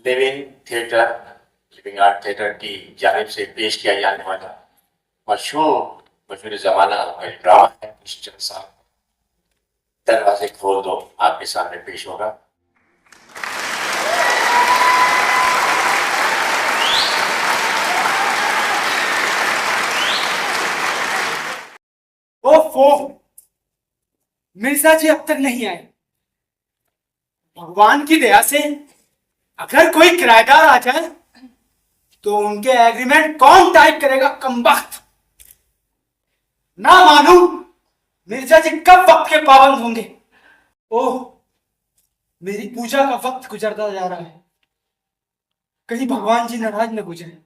Living theatre, living art theatre की जानिब से पेश किया जाने वाला मशहूर जमाना ड्रामा है निश्चल साहब, दरवाजे खोल दो आपके सामने पेश होगा। ओफो, मिर्जा जी अब तक नहीं आए। भगवान की दया से अगर कोई किराएदार आ जाए तो उनके एग्रीमेंट कौन टाइप करेगा? कमबख्त। ना मालूम मिर्जा जी कब वक्त के पाबंद होंगे। ओह, मेरी पूजा का वक्त गुजरता जा रहा है, कहीं भगवान जी नाराज न हो जाए।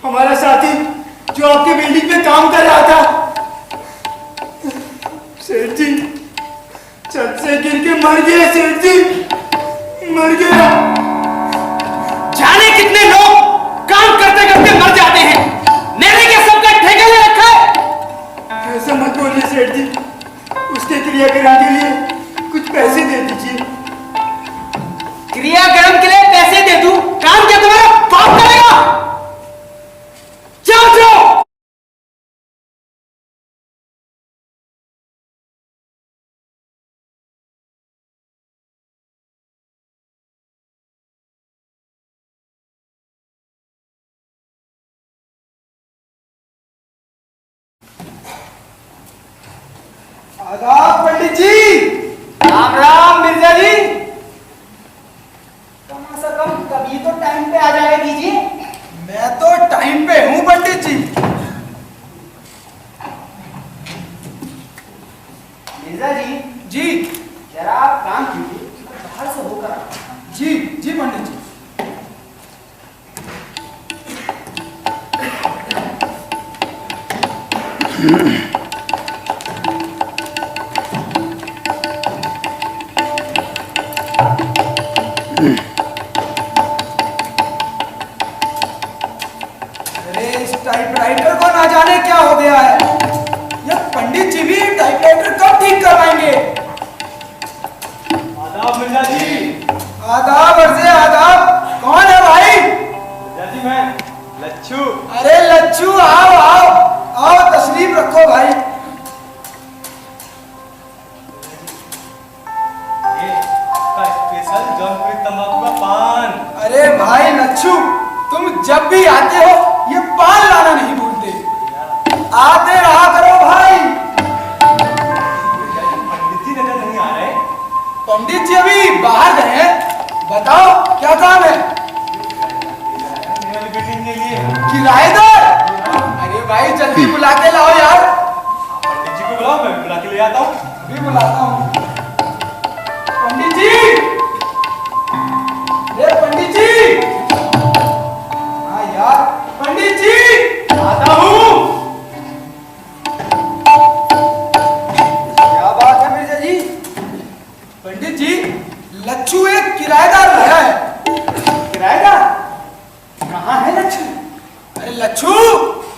हमारा साथी जो आपके बिल्डिंग में काम कर रहा था, सेठ जी छत से गिर के मर गया। सेठ जी मर गया। जाने कितने लोग काम करते करते मर जाते हैं, मैंने क्या सबका ठेका ले रखा है? ऐसा मत बोलिए सेठ जी, उसके क्रियाकर्म के लिए कुछ पैसे दे दीजिए। क्रियाकर्म के लिए पैसे दे दूं? काम क्या तुम्हारा बाप करेगा? जाओ जाओ। आदाब पंडित जी। राम राम मिर्जा जी। कम से कम कभी तो टाइम पे आ जाया कीजिए। मैं तो टाइम पे हूँ पंडित जी। मिर्जा जी जी जरा आप काम कीजिए, बाहर से होकर आओ। जी जी पंडित जी। टाइपराइटर को ना जाने क्या हो गया है, ये पंडित जी भी टाइपराइटर कब ठीक करवाएंगे? आदाब मिर्जा जी। आदाब अर्ज़े आदाब। कौन है भाई? मिर्जा जी मैं लच्छू। अरे लच्छू, आओ आओ आओ, तशरीफ रखो भाई। ये आपका स्पेशल जौनपुरी तंबाकू का पान। अरे भाई लच्छू, तुम जब भी आते हो ये पान लाना नहीं भूलते। आते रहा करो भाई। पंडित जी नजर नहीं आ रहे? पंडित जी अभी बाहर गए हैं। बताओ क्या काम है? मेरी बिल्डिंग के लिए किराएदार? अरे भाई जल्दी बुला के लाओ यार। पंडित जी को बुलाओ, मैं बुला के ले आता हूँ। अभी बुलाता हूँ। पंडित जी, ये पंडित जी। हाँ यार पंडित जी, आता हूँ। क्या बात है मिर्जा जी? पंडित जी, लच्छू एक किराएदार लाया है। किराएदार? कहाँ है लच्छू? अरे लच्छू।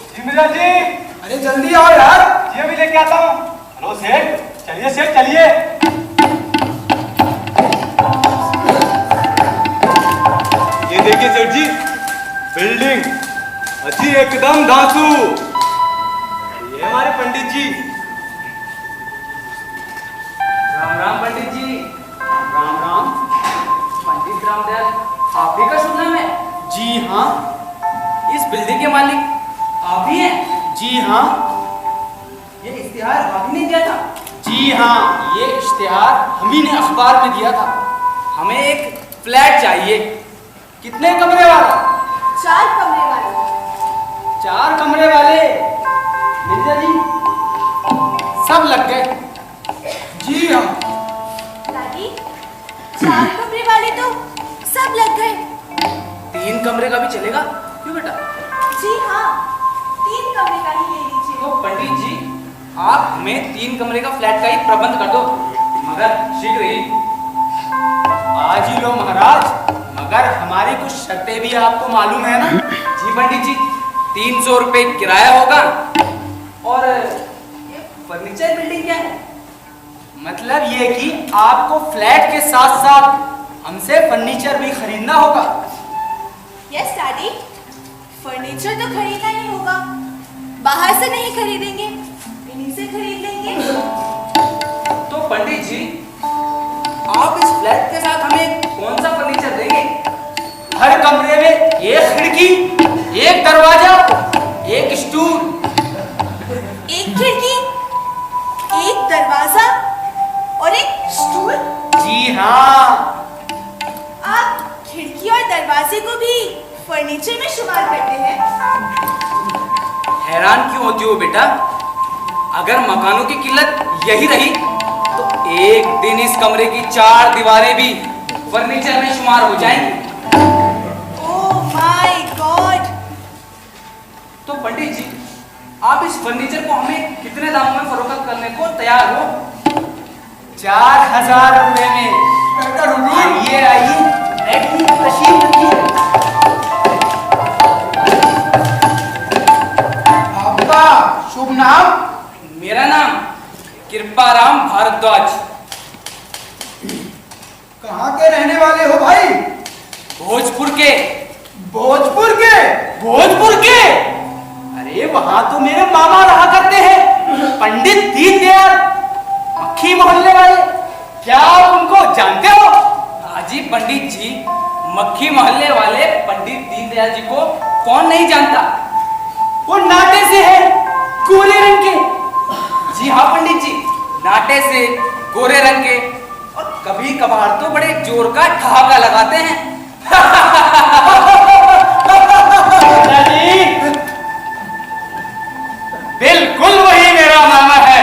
जी मिर्जा जी। अरे जल्दी आओ यार। जी अभी लेके आता हूँ। हेलो सेठ, चलिए सेठ चलिए। ये देखिए सेठ जी, बिल्डिंग अच्छी एकदम धांसू। ये हमारे पंडित जी। राम राम पंडित जी। राम राम। पंडित रामदयाल आप ही का शुभ नाम है? जी हाँ। इस बिल्डिंग के मालिक आप ही हैं? जी हाँ। ये इश्तिहार आप ही ने दिया था? जी हाँ, ये इश्तिहार हम ही ने अखबार में दिया था। हमें एक फ्लैट चाहिए। कितने कमरे वाला? 4 कमरे वाले। 4 कमरे वाले। मिर्जा जी सब लग गए। जी हाँ, 4 कमरे वाले तो सब लग गए। 3 कमरे का भी चलेगा क्यों बेटा? जी हाँ, 3 कमरे का ही ले लीजिए। तो पंडित जी आप हमें 3 कमरे का फ्लैट का ही प्रबंध कर दो, मगर शीघ्र ही। आज ही लो महाराज, मगर हमारी कुछ शर्तें भी आपको मालूम है ना? जी पंडित जी, 300 रुपए किराया होगा। और ये फर्नीचर बिल्डिंग क्या है? मतलब ये कि आपको फ्लैट के साथ साथ हमसे फर्नीचर भी खरीदना होगा। यस डैडी, फर्नीचर तो खरीदना ही होगा। बाहर से नहीं खरीदेंगे, इन्हीं से खरीद लेंगे। तो पंडित जी आप इस फ्लैट के साथ हमें कौन सा फर्नीचर देंगे? हर कमरे में एक खिड़की, एक दरवाजा, एक स्टूल। एक खिड़की, एक दरवाजा और एक स्टूल। जी हाँ, आप खिड़की और दरवाजे को भी फर्नीचर में शुमार करते हैं? हैरान क्यों होती हो बेटा? अगर मकानों की किल्लत यही रही तो एक दिन इस कमरे की 4 दीवारें भी फर्नीचर में शुमार हो जाएंगी। Oh my God! तो पंडित जी आप इस फर्नीचर को हमें कितने दामों में फरोख्त करने को तैयार हो? 4000 रुपए में। आइए आइए, बैठिए, तशरीफ रखिए। आपका शुभ नाम? मेरा नाम कृपाराम भारद्वाज। कहाँ के रहने वाले हो भाई? भोजपुर के। भोजपुर के? भोजपुर के? अरे वहां तो मेरे मामा रहा करते हैं, पंडित दीनदयाल, मक्खी मोहल्ले वाले। क्या आप उनको जानते हो? हाजी पंडित जी, मक्खी मोहल्ले वाले पंडित दीनदयाल जी को कौन नहीं जानता? वो नाटे से है, गोरे रंग के। जी हाँ पंडित जी, नाटे से, गोरे रंग के, और कभी कभार तो बड़े जोर का ठहाका लगाते हैं। बिल्कुल वही मेरा मामा है।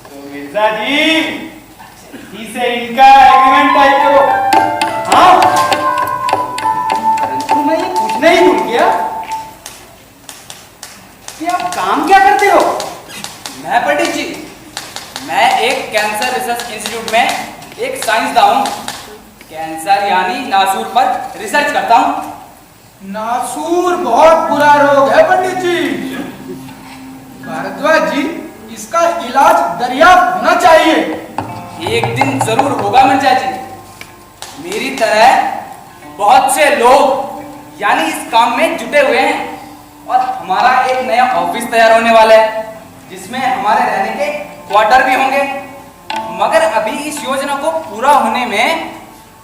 तो मिर्जा जी, इसे इनका एग्रीमेंट टाइप करो। हाँ, परंतु मैं ये पूछना ही भूल गया कि आप काम क्या करते हो? मैं पंडित जी, मैं एक कैंसर रिसर्च इंस्टीट्यूट में एक साइंसदान हूँ। कैंसर यानी नासूर पर रिसर्च करता हूँ। नासूर बहुत बुरा रोग है पंडित जी। भारद्वाज जी, इसका इलाज दरियाफ्त होना चाहिए। एक दिन जरूर होगा मिर्जा जी। मेरी तरह बहुत से लोग यानी इस काम में जुटे हुए हैं और हमारा एक नया ऑफिस तैयार होने वाला है जिसमें हमारे रहने के क्वार्टर भी होंगे। मगर अभी इस योजना को पूरा होने में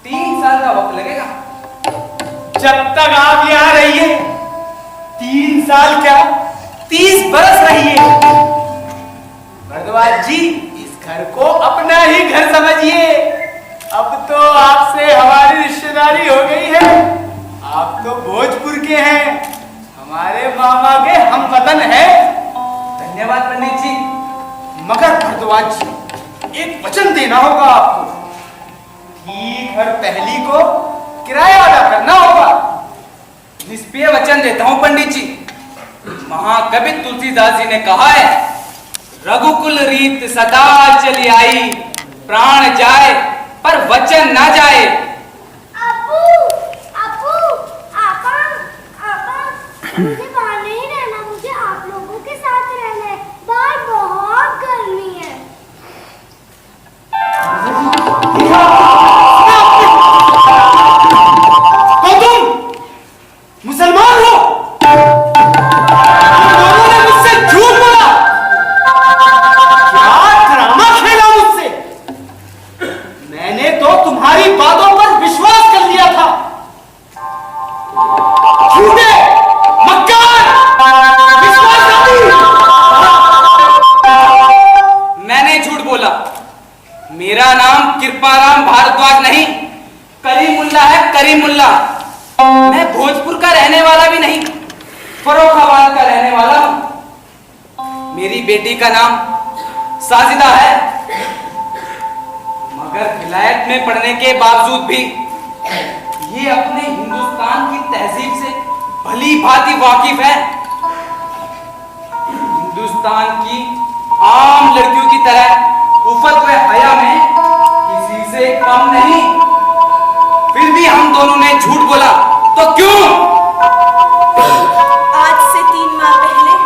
3 साल का वक्त लगेगा। जब तक आप यहाँ रहिए, 3 साल क्या, 30 बरस रहिए। भारद्वाज जी, इस घर को अपना ही घर समझिए। अब तो आपसे हमारी रिश्तेदारी हो गई है। आप तो भोजपुर के हैं, हमारे मामा के हम वतन हैं। धन्यवाद पंडित जी। मगर भारद्वाज जी, एक वचन देना होगा आपको। ठीक हर पहली को किराया अदा करना होगा। निष्प्रिय वचन देता हूं पंडित जी। महाकवि तुलसीदास जी ने कहा है, रघुकुल रीत सदा चली आई, प्राण जाए पर वचन ना जाए। अब्बू, अब्बू, आपा, आपा, मुझे बाहर नहीं रहना, मुझे आप लोगों के साथ रहना है। बाहर बहुत गर्मी है। तो तुम मुसलमान हो? तुम दोनों ने मुझसे झूठ बोला। क्या ड्रामा खेला मुझसे? मैंने तो तुम्हारी बातों पर विश्वास कर लिया था। झूठे, मक्कार, विश्वासघाती। मैंने झूठ बोला। मेरा नाम कृपाराम भारद्वाज नहीं, करीमुल्ला है, करीमुल्ला। मैं भोजपुर का रहने वाला भी नहीं, फर्रुखाबाद का रहने वाला हूं। मेरी बेटी का नाम साजिदा है, मगर विलायत में पढ़ने के बावजूद भी ये अपने हिंदुस्तान की तहजीब से भली भांति वाकिफ है। हिंदुस्तान की आम लड़कियों की तरह उफ़त व हया में किसी से कम नहीं। फिर भी हम दोनों ने झूठ बोला तो क्यों? आज से 3 माह पहले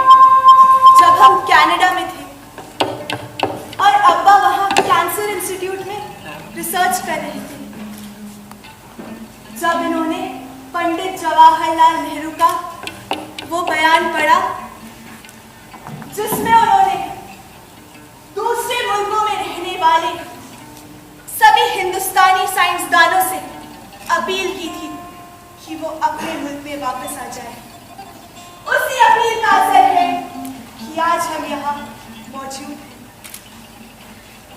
जब हम कनाडा में थे और अब्बा वहां कैंसर इंस्टीट्यूट में रिसर्च कर रहे थे, जब इन्होंने पंडित जवाहरलाल नेहरू का वो बयान पढ़ा जिसमें उन्होंने दूसरे मुल्कों में रहने वाले सभी हिंदुस्तानी साइंसदानों से अपील की थी कि वो अपने मुल्क में वापस आ जाए, उसी अपील का असर है कि आज हम यहाँ मौजूद हैं।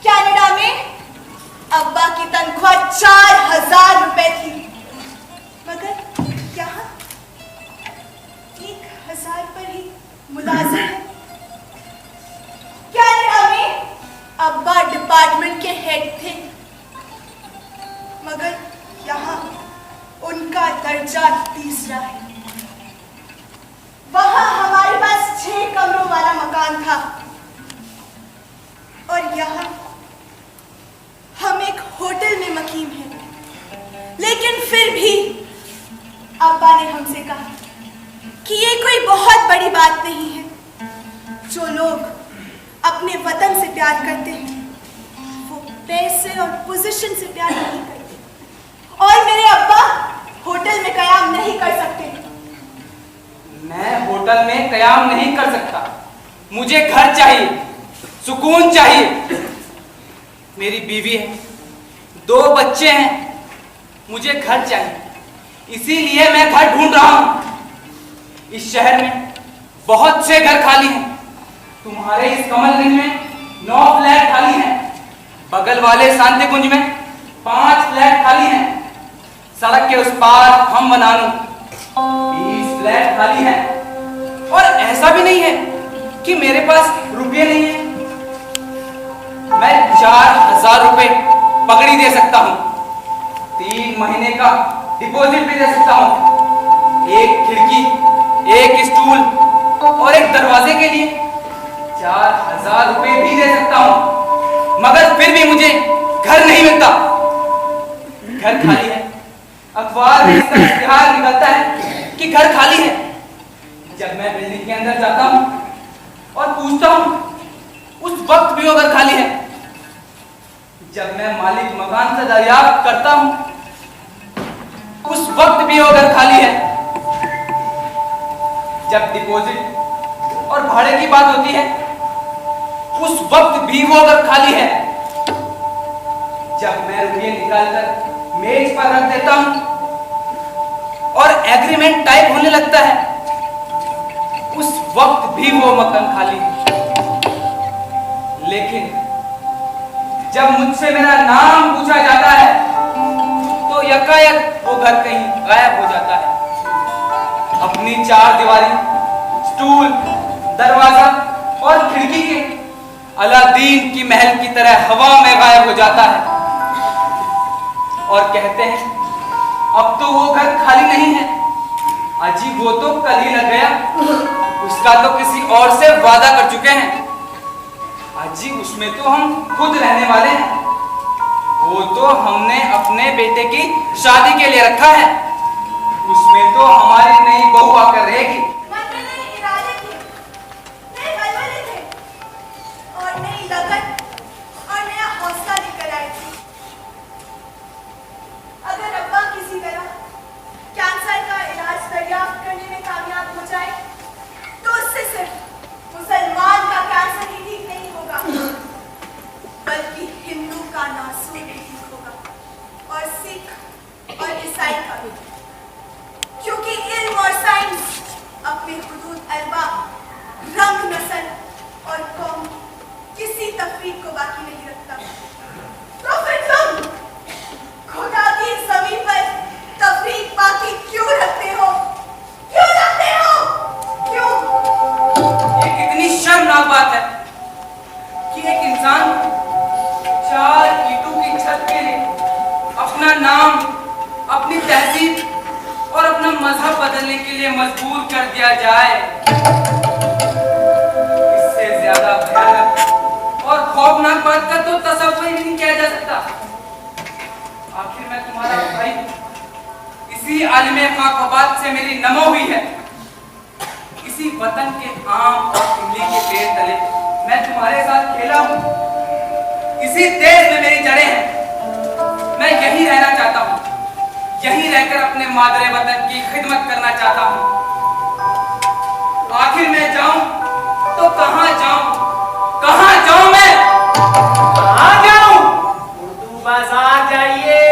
कनाडा में अब्बा की तनख्वाह 4000 रुपए थी, मगर यहाँ 1000 पर ही मुलाजिम है। कनाडा में अब्बा डिपार्टमेंट के हेड थे, मगर यहाँ उनका दर्जा तीसरा है। वहां हमारे पास 6 कमरों वाला मकान था और यहाँ हम एक होटल में मकीम हैं। लेकिन फिर भी अब्बा ने हमसे कहा कि ये कोई बहुत बड़ी बात नहीं है। जो लोग अपने वतन से प्यार करते हैं वो पैसे और पोजीशन से प्यार नहीं करते, और मेरे अब्बा होटल में कयाम नहीं कर सकते। मैं होटल में कयाम नहीं कर सकता। मुझे घर चाहिए, सुकून चाहिए। मेरी बीवी है, 2 बच्चे हैं, मुझे घर चाहिए। इसीलिए मैं घर ढूंढ रहा हूं। इस शहर में बहुत से घर खाली हैं। तुम्हारे इस कमलगंज में 9 फ्लैट खाली हैं। बगल वाले शांति कुंज में 5 फ्लैट खाली हैं। सड़क के उस पार हम बना लूं 20 फ्लैट खाली हैं। और ऐसा भी नहीं है कि मेरे पास रुपये नहीं है। मैं 4000 रुपए पगड़ी दे सकता हूं, 3 महीने का डिपॉजिट भी दे सकता हूं, एक खिड़की, एक स्टूल और एक दरवाजे के लिए 4000 रुपए भी दे सकता हूं। मगर फिर भी मुझे घर नहीं मिलता। घर खाली है, अखबार में इसका इश्तिहार निकलता है कि घर खाली है। जब मैं बिल्डिंग के अंदर जाता हूं और पूछता हूं, उस वक्त भी वो घर खाली है। जब मैं मालिक मकान से दरियाफ्त करता हूं, उस वक्त भी वो घर खाली है। जब डिपॉजिट और भाड़े की बात होती है, उस वक्त भी वो घर खाली है। जब मैं रुपये निकालकर मेज पर रख देता हूं और एग्रीमेंट टाइप होने लगता है, उस वक्त भी वो मकान खाली है। लेकिन जब मुझसे मेरा नाम पूछा जाता है तो यकायक वो घर कहीं गायब हो जाता है। अपनी 4 दीवारी, स्टूल, दरवाजा और खिड़की के अलादीन की महल की तरह हवा में गायब हो जाता है। और कहते हैं अब तो वो घर खाली नहीं है। अजी वो तो कल ही लग गया, उसका तो किसी और से वादा कर चुके हैं। अजी उसमें तो हम खुद रहने वाले हैं। वो तो हमने अपने बेटे की शादी के लिए रखा है। उसमें तो हमारी नई बहू आकर रहेगी। मन में नए इरादे थे, नए बलबले थे और नई लगन और नया हौसला लेकर आए थे। अगर अब्बा किसी तरह कैंसर का इलाज दरियाफ्त करने में कामयाब हो जाए तो उससे सिर्फ मुसलमान का कैंसर ही ठीक नहीं होगा, बल्कि हिंदू का नासूर भी ठीक होगा, और सिख और ईसाई का भी। क्योंकि इल्म और साइंस अपने हुदूद अरबा, रंग, नस्ल और कौम किसी तफरीक को बाकी नहीं रखता। तो फिर तुम खुदा की ज़मीन पर तफरीक बाकी क्यों रखते हो? क्यों रखते हो? क्यों? ये कितनी शर्मनाक बात है कि एक इंसान 4 ईंटों की छत के लिए अपना नाम, अपनी तहजीब और अपना मजहब बदलने के लिए मजबूर कर दिया जाए, इससे ज्यादा भयानक और खौफनाक बात का तो तसव्वुर ही नहीं किया जा सकता। आखिर मैं तुम्हारा भाई हूं, इसी आलिम खाकबाद से मेरी नमो हुई है, इसी वतन के आम और इमली के पेड़ तले मैं तुम्हारे साथ खेला हूं, इसी देश में मेरी जड़ें हैं, मैं यहीं रहना चाहता हूं, यहीं रहकर अपने मादरे वतन की खिदमत करना चाहता हूं। आखिर मैं जाऊं तो कहां जाऊं मैं? कहाँ जाऊं? उर्दू बाजार जाइए,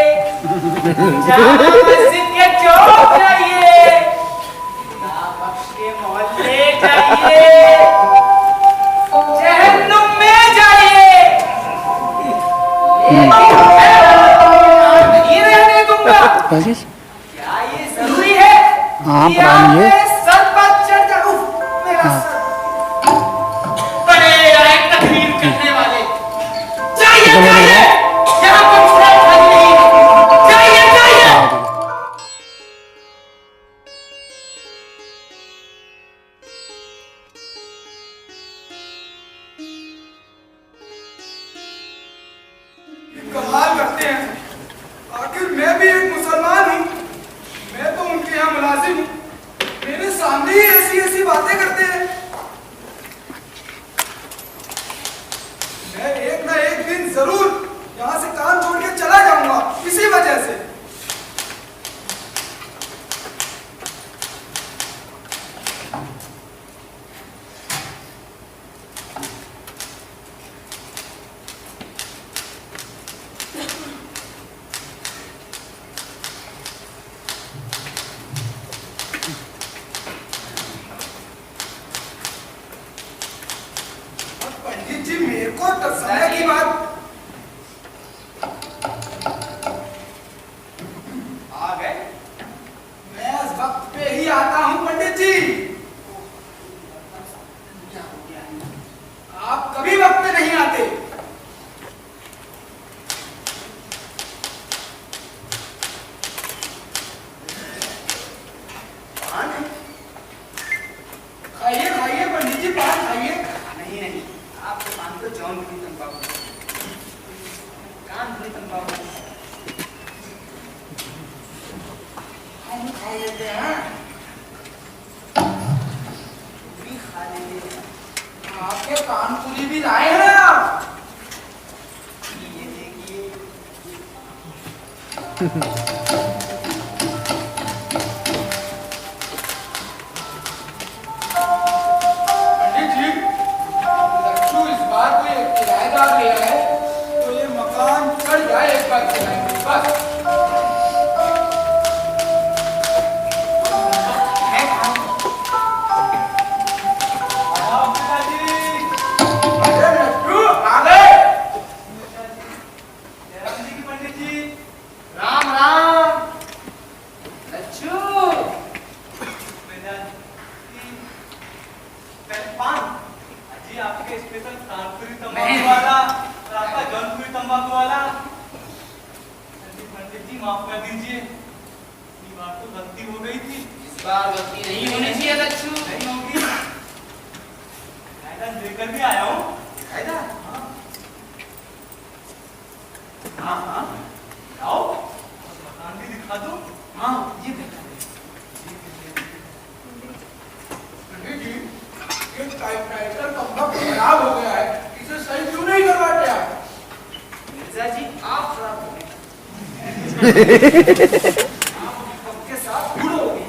जामा मस्जिद के चौक जाइए, बख्श के मोहल्ले जाइए, जहन्नुम में जाइए, लेकिन मैं नहीं रहने दूंगा। क्या ये जरूरी है? हाँ, कि पढ़ाइए। आप मेरे सर पर चढ़ जाऊं? मेरा सर बड़े आए तकरीर करने वाले, जाइए यहाँ पर फ्लैट खाली नहीं है, जाइए। कमाल करते हैं, आखिर मैं भी एक मुसलमान हूँ, मैं तो उनके यहाँ मुलाजिम हूँ, मेरे सामने ही ऐसी ऐसी बातें करते हैं। मैं एक ना एक दिन जरूर यहाँ से काम छोड़ के चला जाऊंगा इसी वजह से। पंडित जी मेरे को समय की बात आ गए, मैं इस वक्त पे ही आता हूँ पंडित जी। आप कभी वक्त पे नहीं आते। पान है? खाइए खाइए पंडित जी, पान खाइए। नहीं, आपके पान तो जौन की तंबाकू, कान की तंबाकू। हम खा लेते हैं, भी खा लेंगे। आपके कानपुरी भी लाए हैं आप। ये देखिए, पंडित जी, लच्छू इस बार कोई किराएदार ले आए तो ये मकान चढ़ जाए एक बार किराए में, बस। मैं खाऊंगा। अरे लच्छू आ गए। पंडित जी राम राम लच्छू। पान जी, आपके स्पेशल कानपुरी नहीं। तंबाकू वाला और आपका जौनपुरी तंबाकू वाला। पंडित जी माफ कर दीजिए, ये बात तो गलती हो गई थी। इस बार गलती नहीं होनी चाहिए लच्छू। नहीं होगी, कायदा लेकर भी आया हूँ। कायदा? हाँ हाँ, आओ मकान भी दिखा दो। हाँ ये देखा। पंडित जी, ये टाइपराइटर कब खराब हो गया है, इसे सही क्यों नहीं करवाते आप? मिर्जा जी आप खराब हो गए। आप वक्त के साथ बूढ़े हो गए।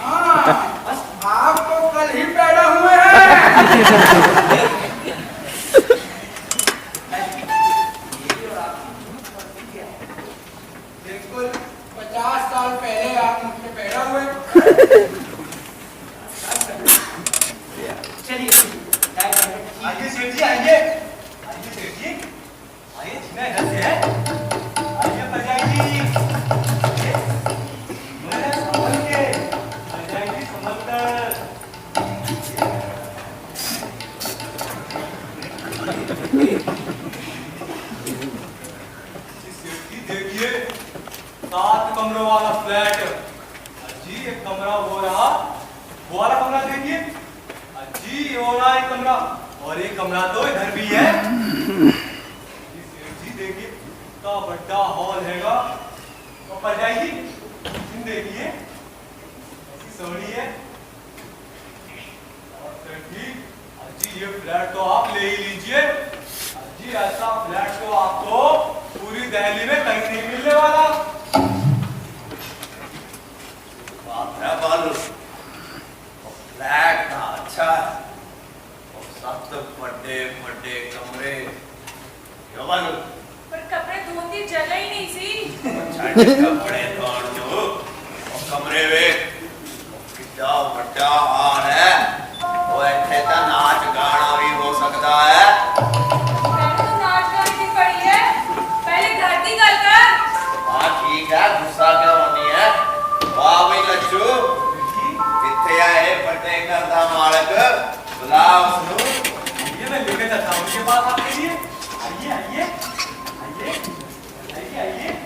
हाँ, बस आप तो कल ही पैदा हुए हैं। बिल्कुल 50 साल पहले आप मुझसे पैदा हुए। चलिए, आइए सेठ जी, आइए आइए सेठ जी, आइए जीना इधर से है। आइए परजाई जी, आइए संभल के, परजाई जी संभल कर। जी सेठ जी देखिए, 7 कमरों वाला फ्लैट। जी एक कमरा वो रहा, वो वाला कमरा देखिए। जी वो रहा एक कमरा, और एक कमरा तो इधर भी है। जी देखिए कितना बड़ा हॉल हैगा। ऊपर जाइए, देखिए ऐसी सोनी है। और फिर ठीक जी ये फ्लैट तो आप ले ही लीजिए। जी ऐसा फ्लैट तो आपको पूरी दिल्ली में कहीं नहीं मिलने वाला। बात है बालू, फ्लैट ना अच्छा है और सब तो बड़े बड़े कमरे। क्यों बालू? पर कपड़े धोती जगह ही नहीं सी। छाटे कपड़े धोण जो और कमरे वे कितना बड़ा हाल है। वो इतने तो नाच गाना भी हो सकता है। मैंने तो नाच गाने की पढ़ी है, पहले धरती गल कर। हाँ ठीक है, गुस्सा क्या होनी है? वाह भाई लच्छू, कितने आए बड़े घर दा मालक, बुला उसनू। ये मैं लेके जाता हूँ उनके पास आपके लिए। आइए आइए आइए आइए आइए।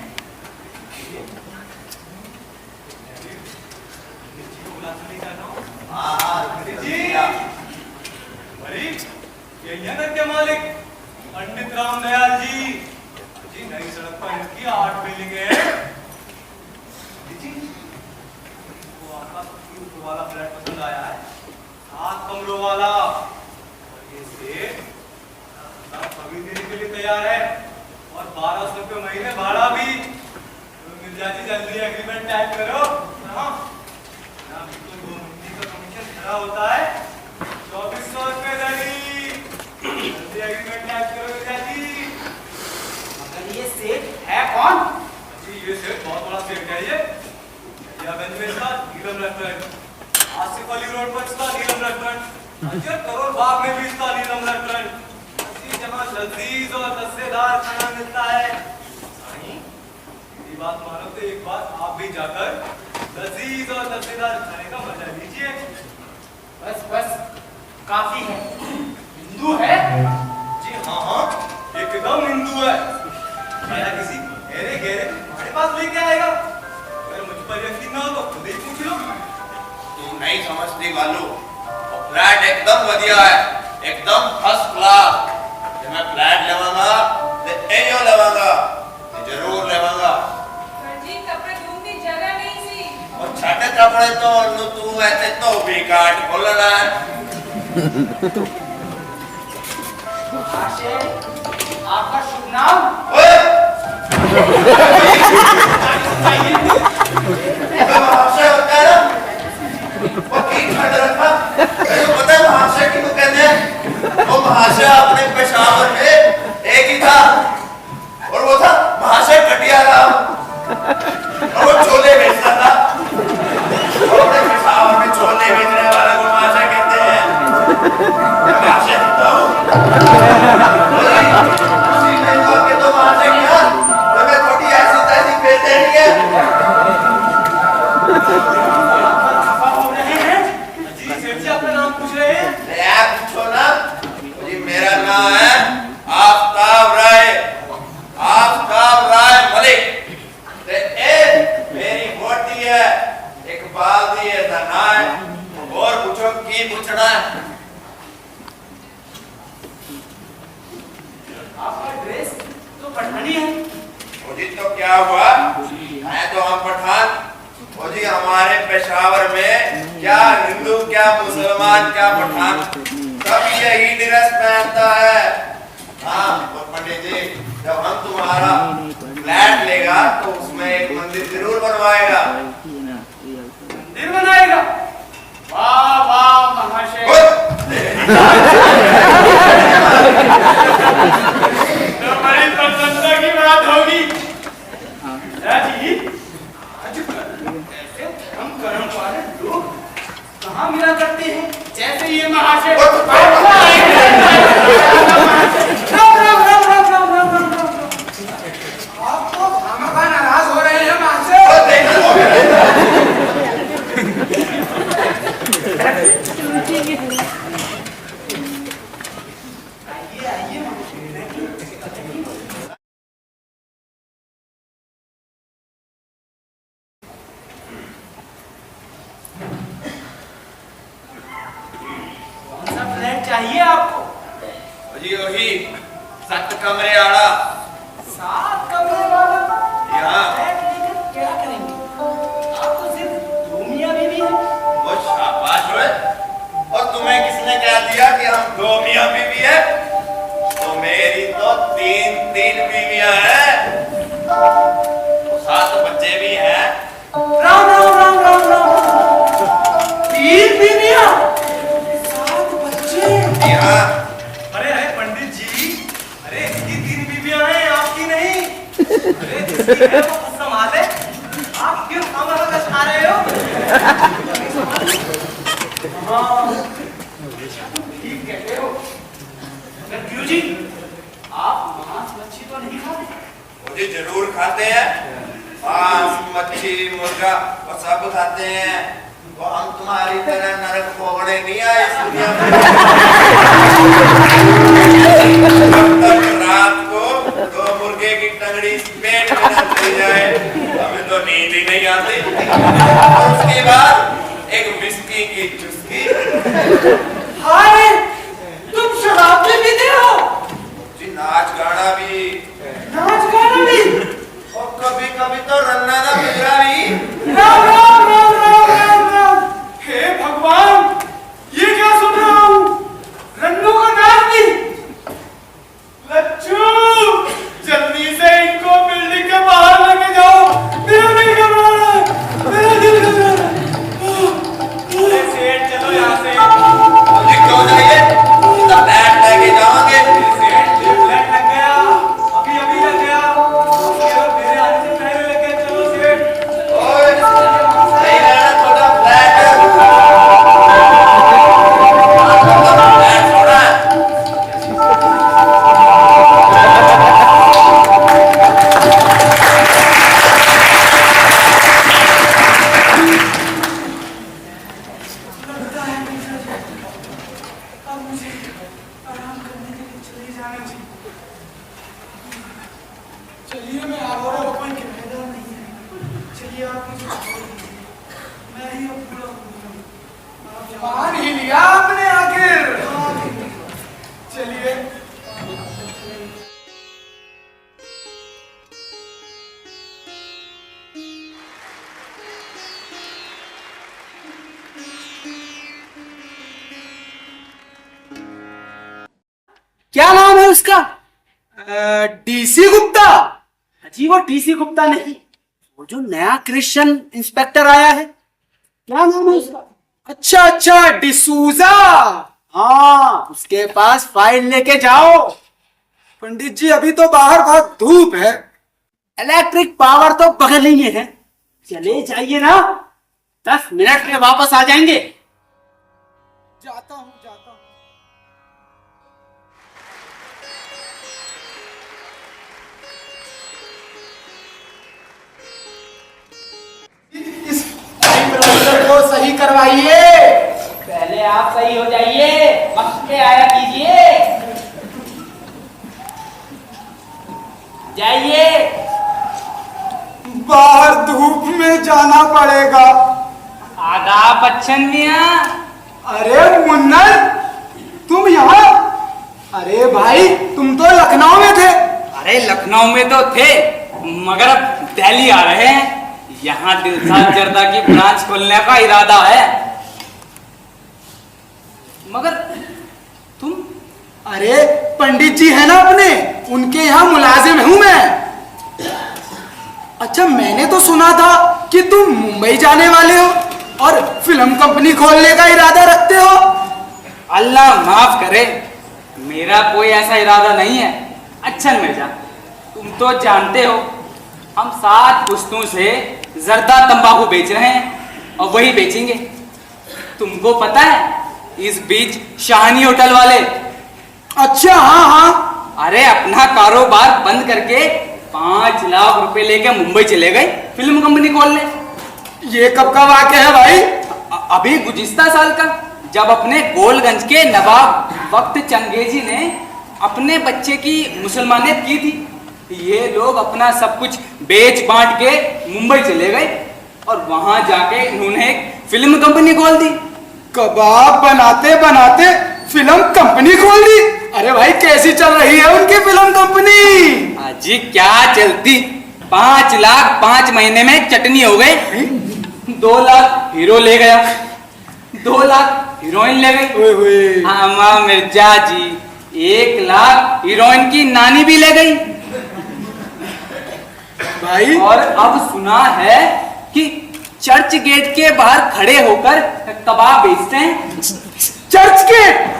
के मालिक पंडित रामदयाल जी। जी नई सड़क पर इनकी 8 बिल्डिंगें हैं। जी वो आपका ऊपर वाला फ्लैट पसंद आया है, 7 कमरों वाला। और ये सेठ अभी देने के लिए तैयार है, और 1200 रुपये महीने भाड़ा भी। तो मिर्जा जी जल्दी एग्रीमेंट टाइप करो। हाँ यहाँ भी तो 2 महीने का कमीशन खड़ा होता है। 2400 रुपये देनी। जल्दी एग्रीमेंट टाइप करो मिर्जा जी। मगर ये सेठ है कौन? जी ये सेठ बहुत बड़ा सेठ है। ये गंज में इसका नीलम रेस्टोरेंट, आसिफ अली रोड पर इसका नीलम रेस्टोरेंट, अजय करोल बाग में भी इसका नीलम रेस्टोरेंट। जहाँ लजीज और रसेदार खाना मिलता है। मेरी बात मानो तो एक बार आप भी जाकर लजीज और रसेदार खाने का मजा लीजिए। बस बस काफी है। हिंदू है? जी हाँ हाँ एकदम हिंदू है। मेरा किसी गहरे गहरे हमारे पास लेके आएगा। अगर मुझ पर यकीन ना हो तो खुद ही पूछ लो। तू नहीं समझती बालू, वो फ्लैट एकदम बढ़िया है, एकदम फर्स्ट क्लास। जब मैं फ्लैट लेवांगा तो एयो लेवांगा, तो जरूर लेवांगा। पर जी कपड़े धोने की जगह नहीं सी। और छाटे कपड़े तो नु तू ऐसे तो भी काट खोलना है। आशे, आपका शुभ नाम? ओए महाशय होता है ना, वो की खड़ रखा। तेरे पता है महाशय किसको कहते हैं? वो महाशय अपने पेशावर में एक ही था, और वो था महाशय कटियाराम। और वो छोले बेचता था, और अपने पेशावर में छोले बेचने वाले को महाशय कहते हैं। महाशय होता हूँ। उसी में तो महाशय किया, तो मैं थोड़ी ऐसी तैसी फेंकते नहीं है। पूछो ना जी, मेरा नाम है आफ्ताब राय, आफ्ताब राय मलिक। मेरी वोटी है, इकबाल दी है धनाय। और पूछो की पूछना है? आपका ड्रेस तो पठानी है। मुझे तो क्या हुआ, मैं तो हम पठान। मुझे हमारे पेशावर में क्या हिंदू क्या मुसलमान क्या पठान सब यही ड्रेस पहनता है। हाँ और पंडित जी, जब हम तुम्हारा फ्लैट लेगा तो उसमें एक मंदिर जरूर बनवाएगा। मंदिर बनाएगा? वाह वाह महाशय, तो बड़ी प्रसन्नता की बात होगी। जी आज ऐसे धर्म कर्म वाले लोग कहाँ मिला करते हैं जैसे ये महाशय। आप तो खामखा नाराज हो रहे हैं महाशय। कमरे आड़ा। 7 कमरे वाला यहाँ फ्लैट लेकर क्या करेंगे? आप तो सिर्फ 2 मियां बीवी हैं। वो शाबाश होए। और तुम्हें किसने कह दिया कि हम 2 मियां बीवी है? तो मेरी तो 3 बीवियां हैं, 7 बच्चे भी हैं। राम राम राम राम राम। 3 बीवियां, 7 बच्चे। यहाँ अरे अरे पंडित जी, अरे इसकी 3 बीवियां हैं, आपकी नहीं। अरे जिसकी है वो खुद संभाले। आप क्यों हमारा कष्ट खा रहे हो? हाँ, ठीक कहते हो। मगर क्यों जी? आप मांस मच्छी तो नहीं खाते? मुझे जरूर खाते हैं, मांस मच्छी मुर्गा वो सब खाते हैं। वो हम तुम्हारी तरह नरक भोगने नहीं आए इस दुनिया में। जब तक रात को 2 मुर्गे की टंगड़ी पेट में न चली जाए हमें तो नींद ही नहीं आती। और उसके बाद एक विस्की की चुस्की। हाय, तुम शराब भी पीते हो? जी नाच गाना भी, नाच गाना भी? और कभी कभी तो रन्ना ना बिगड़ा भी। राम राम राम राम राम राम। हे भगवान, ये क्या सुन रहा हूँ? रन्नू का नाच भी? लच्चू, जल्दी से इनको बिल्डिंग के बाहर लेके जाओ। मेरा दिल घबरा रहा है, मेरा दिल घबरा रहा है। अरे सेठ चलो यहाँ से। मुझे क्यों जाइए? तो फ्लैट लेके जाओगे। सेठ फ्लैट लग गया, अभी अभी लग गया। मेरे आने से पहले लग गया। चलो सेठ। ओए, सही रहना छोटा फ्लैट है। फ्लैट छोड़ा है। अब मुझे आराम करने के लिए चले जाना चाहिए। चलिए, मैं आ रहा हूँ, कोई किराएदार नहीं है। चलिए, आप मुझे छोड़ दीजिए, मैं ही अब पूरा हो गया। आप जाओ। मान ही लिया आपने आखिर। चलिए। क्या नाम है उसका? डीसी गुप्ता। जी वो टीसी गुप्ता नहीं, वो जो नया क्रिश्चियन इंस्पेक्टर आया है, क्या नाम है उसका? अच्छा अच्छा, डिसूजा। हाँ, उसके पास फाइल लेके जाओ। पंडित जी, अभी तो बाहर बहुत धूप है। इलेक्ट्रिक पावर तो बगल ही में है, चले जाइए ना, 10 मिनट में वापस आ जाएंगे। जाता हूँ, जाता हूँ। इस टाइमराइटर को सही करवाइए। पहले आप सही हो जाइए, वक्त पे आया कीजिए। जाइए। बाहर धूप में जाना पड़ेगा। आदाब बच्चन मियां। अरे मुन्नर, तुम यहाँ? अरे भाई, तुम तो लखनऊ में थे। अरे लखनऊ में तो थे, मगर अब दिल्ली आ रहे हैं। यहाँ दिलशाद जर्दा की ब्रांच खोलने का इरादा है। मगर तुम? अरे पंडित जी है ना अपने, उनके यहाँ मुलाजिम हूं मैं। अच्छा, मैंने तो सुना था कि तुम मुंबई जाने वाले हो और फिल्म कंपनी खोलने का इरादा रखते हो। अल्लाह माफ करे, मेरा कोई ऐसा इरादा नहीं है। अच्छा मिर्जा, तुम तो जानते हो हम 7 पुश्तों से जर्दा तंबाकू बेच रहे हैं और वही बेचेंगे। तुमको पता है, इस बीच शाहनी होटल वाले, अच्छा, हाँ हाँ, अरे अपना कारोबार बंद करके 5 लाख रुपए लेके मुंबई चले गए फिल्म कंपनी खोलने। ये कब का वाक़या है भाई? अभी गुज़िश्ता साल का, जब अपने गोलगंज के नवाब वक्त चंगेजी ने अपने बच्चे की मुसलमानियत की थी। ये लोग अपना सब कुछ बेच बांट के मुंबई चले गए और वहां जाके इन्होंने एक फिल्म कंपनी खोल दी। कबाब बनाते बनाते फिल्म कंपनी खोल दी। अरे भाई कैसी चल रही है उनकी फिल्म कंपनी? अजी क्या चलती, 5 लाख 5 महीने में चटनी हो गई। 2 लाख हीरो ले गया, 2 लाख हीरोइन ले गई। अम्मा मिर्जा जी 1 लाख हीरोइन की नानी भी ले गई। भाई और अब सुना है कि चर्च गेट के बाहर खड़े होकर कबाब बेचते हैं। चर्च गेट?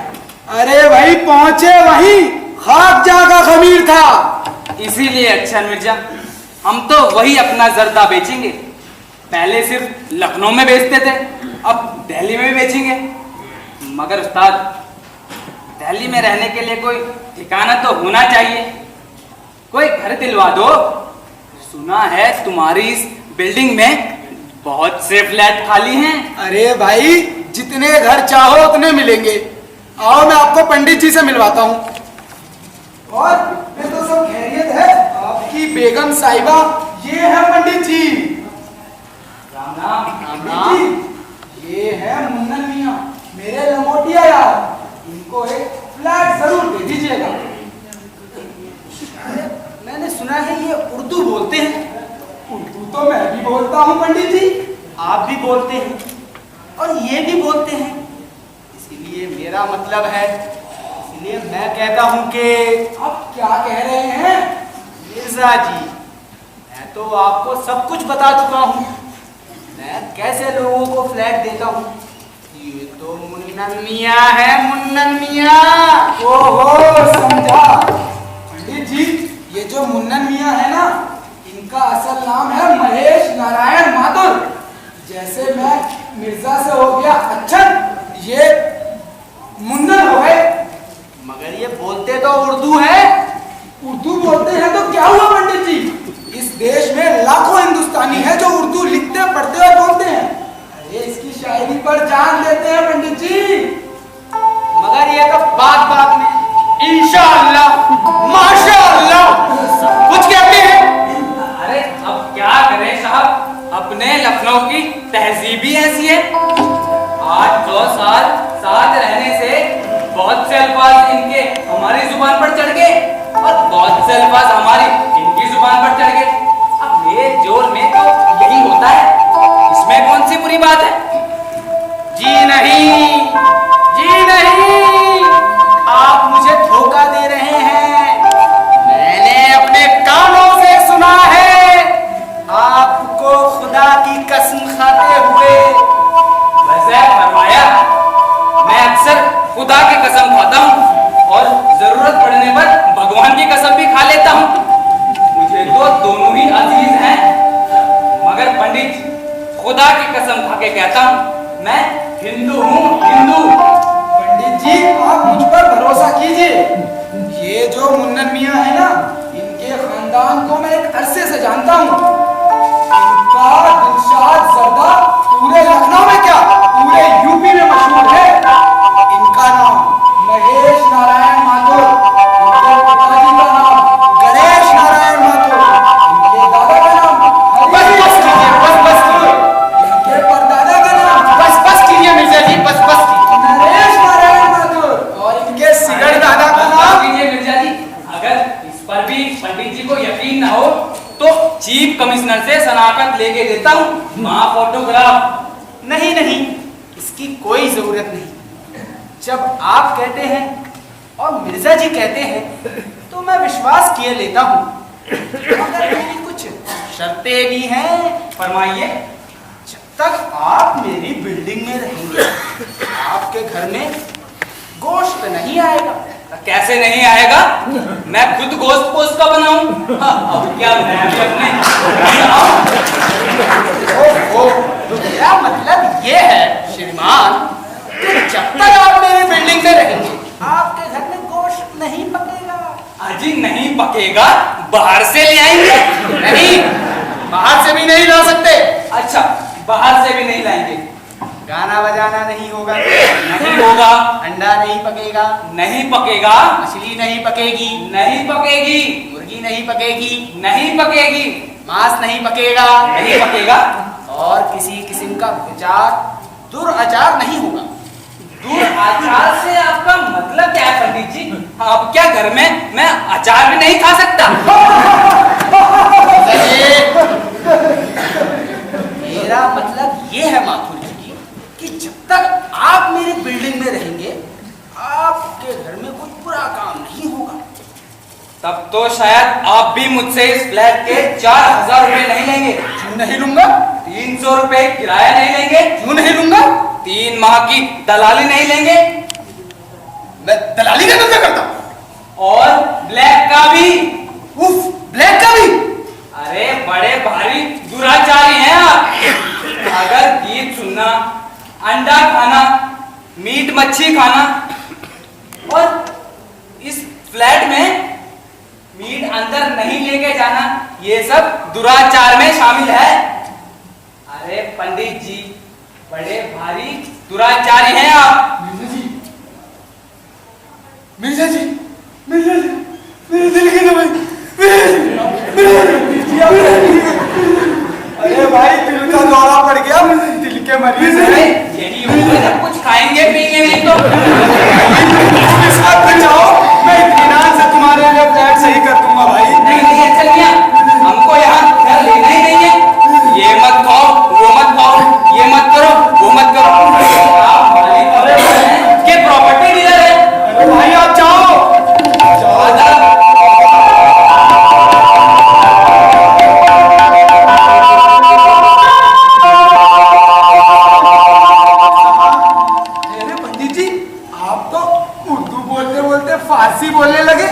अरे भाई पहुंचे वहीं, खाक जागा खमीर था। इसीलिए अक्षर मिर्जा हम तो वही अपना जर्दा बेचेंगे। पहले सिर्फ लखनऊ में बेचते थे, अब दिल्ली में भी बेचेंगे। मगर उस्ताद, दिल्ली में रहने के लिए कोई ठिकाना तो होना चाहिए, कोई घर दिलवा दो। सुना है तुम्हारी इस बिल्डिंग में बहुत से फ्लैट खाली हैं। अरे भाई जितने घर चाहो उतने मिलेंगे। आओ मैं आपको पंडित जी से मिलवाता हूँ। और ये तो सब खैरियत है। आपकी बेगम साहिबा ये है पंडित जी। राम राम। पंडित जी ये है मुन्नन मियाँ, मेरे लंगोटिया यार। इनको एक फ्लैट जरूर दे दीजिएगा। मैंने सुना है ये उर्दू बोलते हैं। उर्दू तो मैं भी बोलता हूँ पंडित जी। आप भी बोलते हैं और ये भी बोलते हैं, इसीलिए मेरा मतलब है, इसलिए मैं कहता हूं कि आप क्या कह रहे हैं? मिर्जा जी, मैं तो आपको सब कुछ बता चुका हूं, मैं कैसे लोगों को फ्लैट देता हूं। ये तो मुन्नन मियाँ है, मुन्नन मियाँ। ओहो समझा। पंडित जी ये जो मुन्नन मियाँ है ना, इनका असल नाम है महेश नारायण माथुर। जैसे मैं मिर्जा से हो गया अच्छन, ये मुन्नन हो गए। मगर ये बोलते तो उर्दू है। उर्दू बोलते हैं तो क्या हुआ पंडित जी? इस देश में लाखों हिंदुस्तानी हैं जो उर्दू लिखते पढ़ते और बोलते हैं। अरे इसकी शायरी पर जान देते हैं पंडित जी। मगर ये तो बात बात में इंशाअल्लाह माशाअल्लाह सब कुछ कहते हैं। अरे अब क्या करें साहब, अपने लखनऊ की तहजीब ही ऐसी है। 8-9 साल साथ रहने से बहुत से अल्फाज इनके हमारी जुबान पर चढ़ गए और बहुत से अल्फाज हमारी इनकी जुबान पर चढ़ गए। अब मेल जोल में तो यही होता है, इसमें कौन सी बुरी बात है? जी नहीं, जी नहीं, आप मुझे धोखा दे रहे हैं। मैंने अपने कानों से सुना है, आपको खुदा की कसम खाते हुए। वैसे फरमाया, मैं अक्सर खुदा की कसम खाता हूँ और जरूरत पड़ने पर भगवान की कसम भी खा लेता हूँ। मुझे तो दोनों ही अजीज हैं, मगर पंडित खुदा की कसम खा के कहता हूँ, मैं हिंदू हूँ, हिंदू। पंडित जी आप मुझ पर भरोसा कीजिए। ये जो मुन्नन मियाँ है ना, इनके खानदान को मैं एक अरसे से जानता हूँ। इनका दिलशाद जर्दा पूरे लखनऊ में क्या पूरे यूपी में मशहूर है। इनका नाम महेश नारायण माथुर, इनके पिताजी का नाम गणेश नारायण माथुर, इनके दादा का नाम बस बस कीजिए, बस बस कीजिए, इनके परदादा का नाम बस कीजिए मिर्जा जी, बस कीजिए। नरेश नारायण माथुर और इनके सिगड़ दादा का नाम। कीजिए मिर्जा जी, अगर इस पर भी पंडित जी को यकीन न हो तो चीफ कमिश्नर से शनाख्त लेके देता हूँ, वहाँ फोटोग्राफ। नहीं नहीं, इसकी कोई जरूरत नहीं। जब आप कहते हैं और मिर्जा जी कहते हैं तो मैं विश्वास किए लेता हूँ, मगर मेरी कुछ शर्तें भी हैं। फरमाइए। जब तक आप मेरी बिल्डिंग में रहेंगे, आपके घर में गोश्त नहीं आएगा। कैसे नहीं आएगा? मैं खुद गोश्त पोस्ट का बनाऊं? अब क्या मैं भी अपने तो मेरा मतलब ये है श्रीमान कि जब तक आप मेरी बिल्डिंग में रहेंगे, आपके घर में गोश्त नहीं पकेगा। अजी नहीं पकेगा, बाहर से ले आएंगे। नहीं, बाहर से भी नहीं ला सकते। अच्छा, बाहर से भी नहीं लाएंगे। गाना बजाना नहीं होगा, नहीं होगा, अंडा नहीं पकेगा, नहीं पकेगा, मछली नहीं पकेगी, नहीं पकेगी, मुर्गी नहीं पकेगी, नहीं पकेगी, मांस नहीं पकेगा, नहीं पकेगा, और किसी किस्म का विचार दुराचार नहीं होगा। दूर आचार से आपका मतलब क्या है पंडित जी? आप क्या घर में मैं अचार भी नहीं खा सकता? मेरा मतलब ये है माथुर जी कि जब तक आप मेरी बिल्डिंग में रहेंगे आपके घर में कोई बुरा काम नहीं होगा। तब तो शायद आप भी मुझसे इस फ्लैट के 4000 रुपए नहीं लेंगे। क्यों नहीं लूंगा? 300 रुपए किराया नहीं लेंगे। क्यों नहीं लूंगा? 3 माह की दलाली नहीं लेंगे। मैं दलाली का धंधा करता हूं। और ब्लैक का भी। उफ, ब्लैक का भी? अरे बड़े भारी दुराचारी हैं आप। अगर गीत सुनना, अंडा खाना, मीट मच्छी खाना और इस फ्लैट में मीट अंदर नहीं लेके जाना, ये सब दुराचार में शामिल है। अरे पंडित जी, बड़े भारी दुराचारी हैं आप। मिर्जा जी, मिर्जा जी, मेरे दिल की दवाई। अरे भाई, दिल का दौरा पड़ गया, दिल के मरीज हैं। यही होगा जब कुछ खाएंगे पिएंगे नहीं तो। इसके साथ में जाओ, मैं इत्मीनान से तुम्हारे लिए फ्लैट सही कर दूंगा भाई। नहीं नहीं, अच्छा किया, हमको यहाँ घर लेना ही नहीं है। ये मत खाओ, वो मत खाओ, ये मत करो, वो मत करो। आप मालिक हैं कि प्रॉपर्टी डीलर है? अरे भाई आप जाओ, जाओ। अरे पंडित जी, आप तो उर्दू बोलते बोलते फारसी बोलने लगे।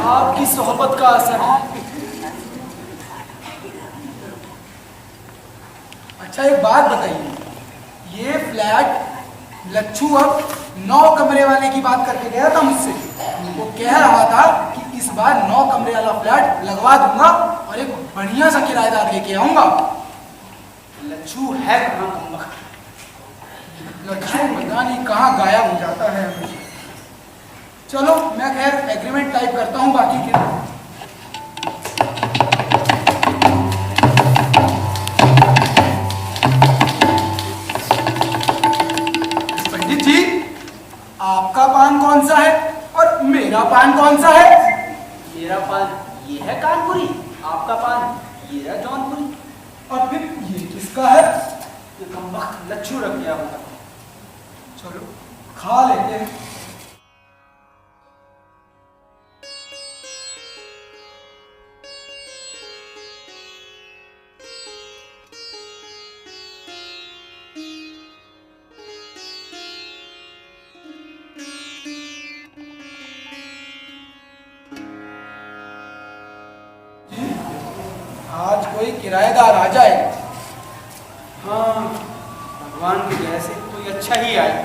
आपकी सोहबत का असर है। अच्छा एक बात बताइए, ये फ्लैट लच्छू अब 9 कमरे वाले की बात करके गया था मुझसे। वो कह रहा था कि इस बार 9 कमरे वाला फ्लैट लगवा दूंगा और एक बढ़िया सा किराएदार लेके आऊंगा। लच्छू है कहाँ कमबख्त? लच्छू पता नहीं कहाँ गायब हो जाता है हमेशा। चलो मैं खैर एग्रीमेंट टाइप करता हूँ बाकी के। पंडित जी, आपका पान कौन सा है और मेरा पान कौन सा है? मेरा पान ये है कानपुरी, आपका पान ये है जौनपुरी। और फिर ये किसका है? ये कमबख्त लच्छू रख गया होगा। चलो खा लेते हैं। आज कोई किराएदार आ जाए। हाँ, भगवान की दया से कोई अच्छा ही आए।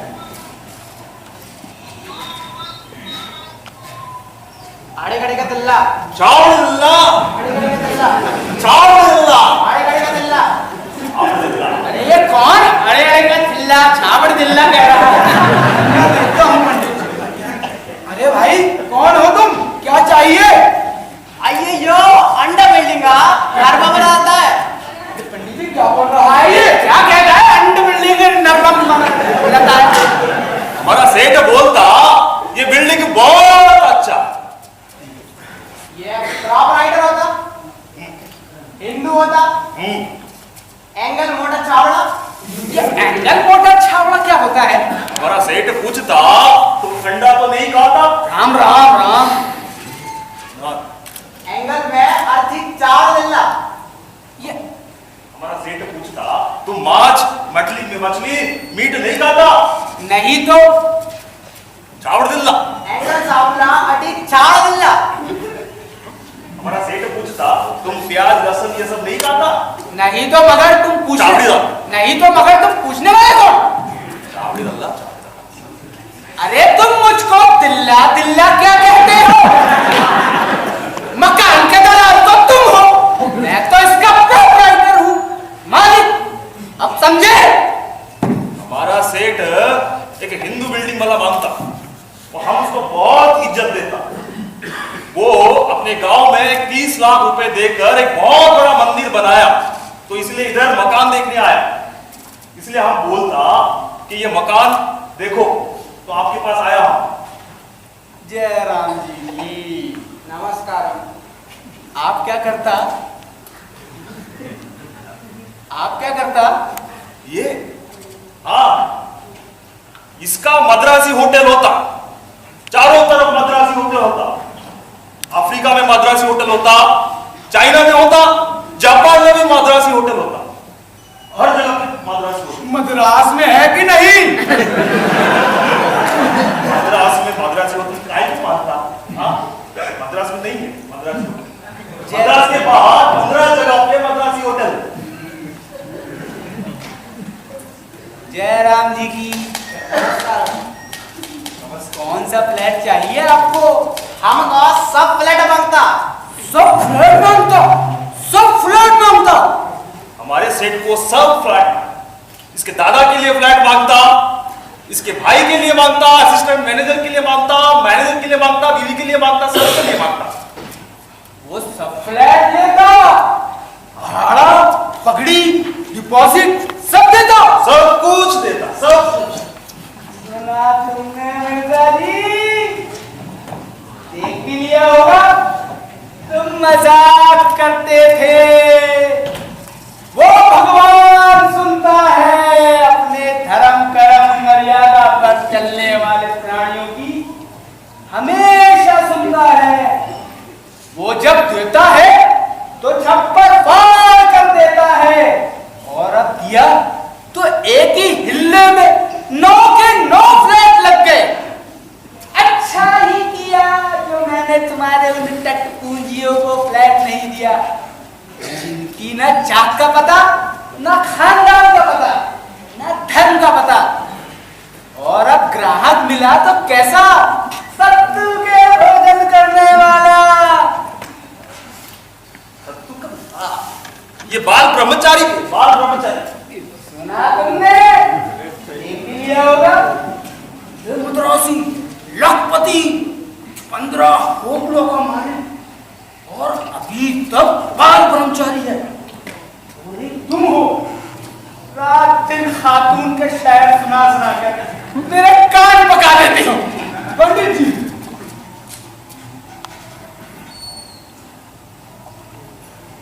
आड़े घड़े का तिल्ला, चावल्ला आड़े घड़े का तिल्ला, चावल्ला आड़े घड़े का तिल्ला। अब्दुल्ला अरे ये कौन अड़े अड़े का तिल्ला छाबड़ तिल्ला कह रहा है? देखता हूँ पंडित जी। अरे भाई कौन हो तुम, क्या चाहिए? आइए यो अंडा बिल्डिंग का घर में बनाता है। पंडित जी क्या बोल रहा है ये? क्या कह रहा है? अंडा बिल्डिंग नरम लगता है। हमारा सेठ बोलता ये बिल्डिंग बहुत अच्छा। ये क्रॉप राइडर होता, हिंदू होता, एंगल मोटा छावड़ा। ये एंगल मोटा छावड़ा क्या होता है? हमारा सेठ पूछता तुम ठंडा तो नहीं खाता? राम राम राम। हाँ। एंगल में अर्थिक चावल मिलना। ये हमारा सेठ पूछता तुम माछ मछली में मछली मीट नहीं खाता? नहीं तो चावड़ दिल्ला। एंगल सावला अधिक चावल मिलना। हमारा सेठ पूछता तुम प्याज लहसुन ये सब नहीं खाता? नहीं तो मगर तुम पूछने चावड़ी दा। नहीं तो मगर तुम पूछने वाले कौन? चावड़ी दल्ला। अरे तुम मुझको दिल्ला दिल्ला क्या कहते हो? मकान के दलाल तो तुम हो, मैं तो इसका प्रोप्राइटर हूँ, मालिक। अब समझे? हमारा सेठ एक हिंदू बिल्डिंग वाला मानता और हम उसको बहुत इज्जत देता। वो अपने गांव में 30 लाख रुपए देकर एक बहुत बड़ा मंदिर बनाया, तो इसलिए इधर मकान देखने आया। इसलिए हम बोलता कि ये मकान देखो तो आपके पास आया हूं। जय राम जी, नमस्कार। आप क्या करता? आप क्या करता? ये हाँ, इसका मद्रासी होटल होता, चारों तरफ मद्रासी होटल होता। अफ्रीका में मद्रासी होटल होता, चाइना में होता, जापान में भी मद्रासी होटल होता, हर जगह पे मद्रासी होटल। मद्रास में है कि नहीं? मद्रास में मद्रासी होटल काय को मानता? हाँ, मद्रास में नहीं है मद्रासी होटल। मद्रास के बाहर 15 जगह पे मद्रासी होटल। जय राम जी की कौन सा फ्लैट चाहिए आपको? हमको सब फ्लैट मांगता। सब फ्लैट मांगता, सब फ्लैट मांगता। हमारे सेठ को सब फ्लैट, इसके दादा के लिए फ्लैट मांगता, इसके भाई के लिए मांगता, असिस्टेंट मैनेजर के लिए मांगता, मैनेजर के लिए मांगता, बीवी के लिए मांगता, सबके लिए मांगता। वो सब फ्लैट लेता, भाड़ा, पगड़ी, डिपॉजिट सब देता, सब कुछ देता, सब कुछ। सुना तुमने मिर्जा जी? देख भी लिया होगा, तुम मजाक करते थे। वो भगवान सुनता है अपने धर्म कर्म मर्यादा पर चलने वाले प्राणियों की, हमेशा सुनता है। वो जब देता है तो छप्पर फाड़ कर देता है, और अब दिया तो एक ही हिल्ले में 9 के 9 फ्लैट लग गए। अच्छा ही किया जो मैंने तुम्हारे उन टट पूंजियों को फ्लैट नहीं दिया, जिनकी ना जात का पता, ना खानदान का पता, ना धर्म का पता। और अब ग्राहक मिला तो कैसा? सत्तू के भोजन करने वाला। ये बाल ब्रह्मचारी थे, बाल ब्रह्मचारी। सुना तुमने? देख लिया होगा, मद्रासी लखपति, 15 होटलों का मालिक, और अभी तक बाल ब्रह्मचारी है। और तुम हो रात दिन खातून के शायर सुना सुना कर मेरे कान पका देती हो। पंडित जी,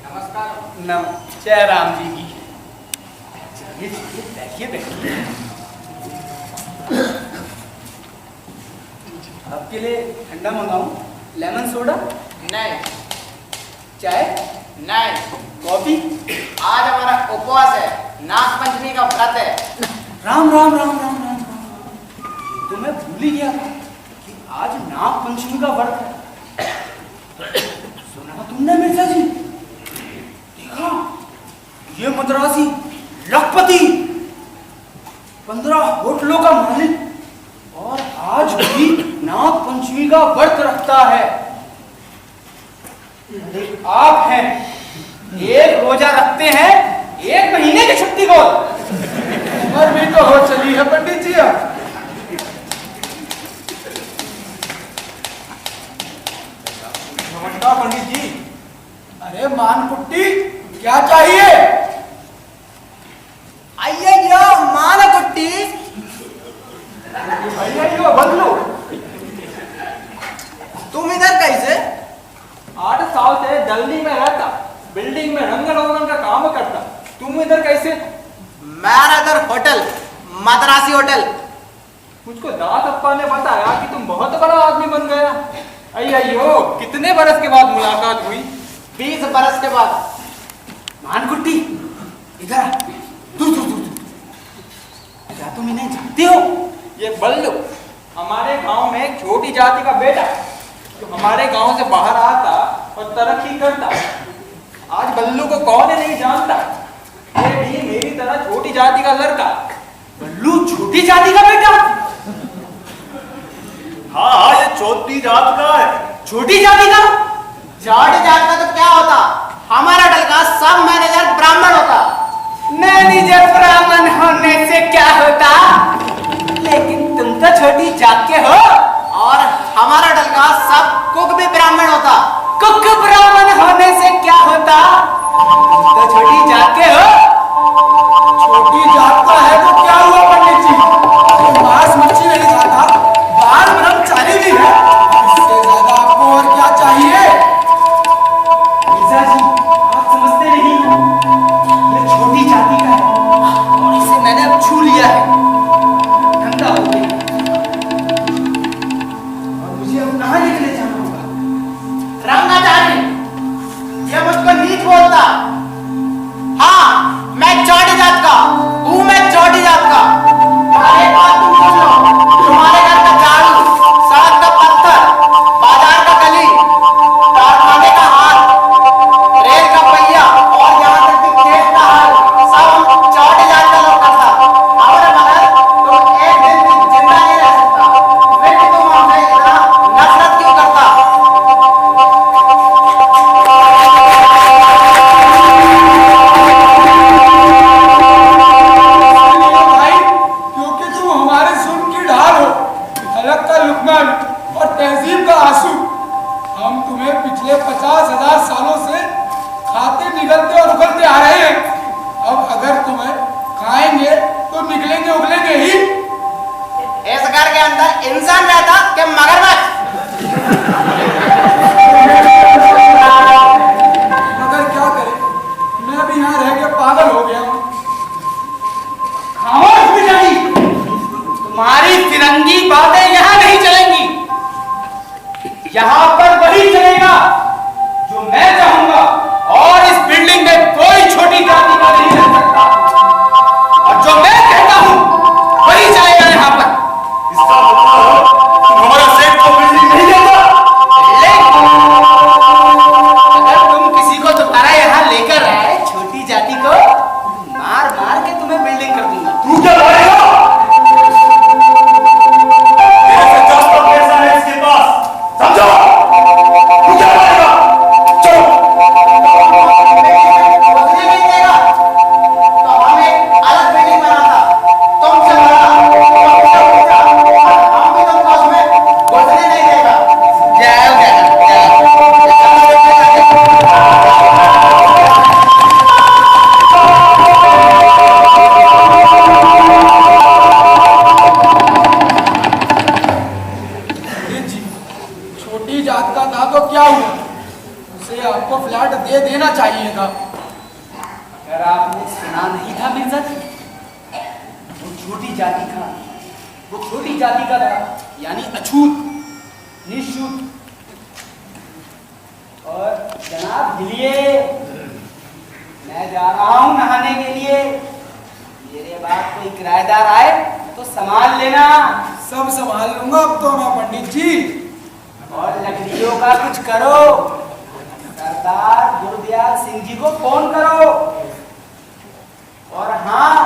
नमस्कार। जय राम जी की। चलिए बैठिए बैठिए। आपके लिए ठंडा मंगाऊं? Lemon soda? नहीं चाय? नहीं, कॉफी? आज हमारा उपवास है, नाग पंचमी का व्रत है। राम राम राम राम राम राम। तो मैं भूल ही गया था कि आज नाग पंचमी का व्रत है। सुना तुमने मिर्जा जी? देखा, ये मद्रासी लखपति, 15 होटलों का मालिक, और आज भी नाग पंचमी का व्रत रखता है। एक आप हैं, एक रोजा रखते हैं, 1 महीने की छुट्टी को। उम्र भी तो हो चली है पंडित जी। नमस्कार पंडित जी। अरे मानकुट्टी, क्या चाहिए? अय्यो मानकुट्टी, अय्यो बदलो। तुम इधर कैसे? 8 साल से दिल्ली में रहता, बिल्डिंग में रंगन रोगन का काम करता। तुम इधर कैसे? मेरा इधर होटल, मद्रासी होटल। मुझको दास अप्पा ने बताया कि तुम बहुत बड़ा आदमी बन गया। अय्यो, कितने बरस के बाद मुलाकात हुई? 20 बरस के बाद। मानकुट्टी, इधर आ। दूर दूर दूर। क्या तुम इन्हें जानते हो? ये बल्लू हमारे गांव में एक छोटी जाति का बेटा, जो हमारे गांव से बाहर आता और तरक्की करता। आज बल्लू को कौन नहीं जानता। ये भी मेरी तरह छोटी जाति का लड़का। बल्लू छोटी जाति का बेटा? हाँ हाँ, ये छोटी जात का है। छोटी जाति का? जाट जात का तो क्या होता? हमारा होटल का सब मैनेजर ब्राह्मण होता। मैनेजर ब्राह्मण होने से क्या होता? लेकिन तुम तो छोटी जात के हो। और हमारा होटल का सब कुक भी ब्राह्मण होता। कुक ब्राह्मण होने से क्या होता? तुम तो छोटी जात के हो। छोटी जात का है तो क्या हुआ पंडित जी? पिछले 50,000 सालों से खाते निगलते और उगलते आ रहे हैं। अब अगर तुम्हें खाएंगे तो निकलेंगे उगलेंगे ही। इस घर के अंदर इंसान रहता कि मगरमच्छ? मगर क्या करें, मैं भी यहाँ रह के पागल हो गया हूँ। खामोश बिचारी, तुम्हारी तिरंगी बातें यहाँ नहीं चलेंगी। यहाँ पर वही चलेगा जो मैं चाहूंगा, और इस बिल्डिंग में कोई छोटी जाति का नहीं रह सकता, और जो मैं कहता हूँ वही चलेगा यहाँ पर। इसका मतलब हमारा सेठ को बिल्डिंग नहीं देता। अगर तुम किसी को दोबारा यहाँ लेकर आए, छोटी जाति को मार मार के तुम्हें बिल्डिंग कर दूंगा। तू क्या मारेगा? मेरे से सस्ता पैसा है इसके पास, समझो? तू क्या मारेगा? चलो। बदले नहीं देगा तो हम एक अलग बिल्डिंग बनाता, तुमसे बड़ा, हम भी तुमको उसमें बदले नहीं देगा। जाओ ये जी छोटी जात का था तो क्या हुआ, उसे आपको फ्लैट दे देना चाहिए था। अगर आपने सुना नहीं था मिर्जा जी, वो छोटी जाति था, वो छोटी जाति का था, यानी अछूत, निःछूत। और जनाब हिलिए, मैं जा रहा हूं नहाने के लिए। मेरे बाद कोई किराएदार आए तो संभाल लेना। सब संभाल लूंगा अब तो मैं पंडित जी। और लकड़ियों का कुछ करो, सरदार गुरदयाल सिंह जी को फोन करो। और हाँ,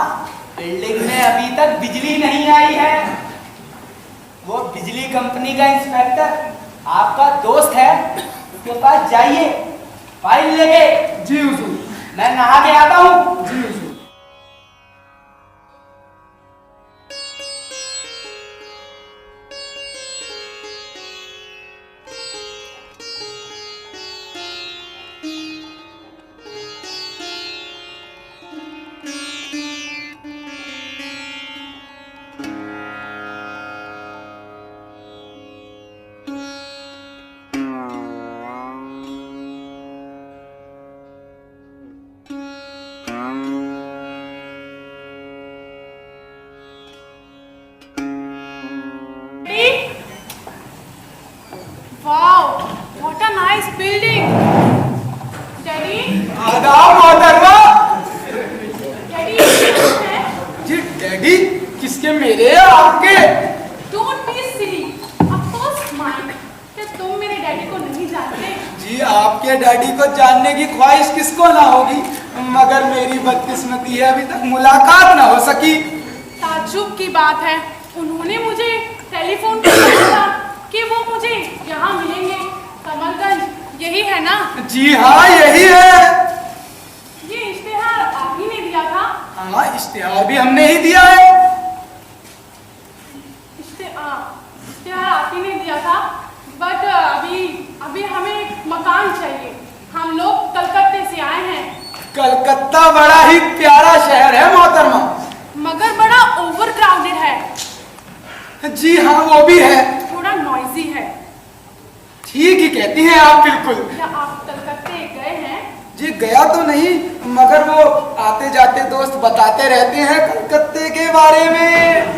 बिल्डिंग में अभी तक बिजली नहीं आई है। वो बिजली कंपनी का इंस्पेक्टर आपका दोस्त है, उसके पास जाइए, फाइल लेके। जी हुजूर। मैं नहा के आता हूँ। जी हुजूर। Wow, what a nice building. Daddy, आदाब मोहतरमा। Daddy, ये है? जी डैडी किसके, मेरे या आपके? Don't be silly. Of course mine. क्या तुम मेरे डैडी को नहीं जानते? जी आपके डैडी को जानने की ख्वाहिश किसको ना होगी, मगर मेरी बदकिस्मती है अभी तक मुलाकात ना हो सकी। ताज्जुब की बात है, उन्होंने मुझे टेलीफोन पर कहा था कि वो मुझे यहाँ मिलेंगे, कमलगंज, यही है ना? जी हाँ यही है। ये इश्तेहार आप ही ने दिया था? हाँ इश्तिहार भी हमने ही दिया है। इश्तेहार आप ही ने दिया था, बट अभी हमें एक मकान चाहिए। हम लोग कलकत्ते से आए हैं। कलकत्ता बड़ा ही प्यारा शहर है मोहतरमा। मगर बड़ा ओवर क्राउडेड है, जी हाँ वो भी है। थोड़ा नॉइजी है। ठीक ही कहती हैं आप बिल्कुल। क्या आप कलकत्ते गए हैं? जी गया तो नहीं, मगर वो आते जाते दोस्त बताते रहते हैं कलकत्ते के बारे में।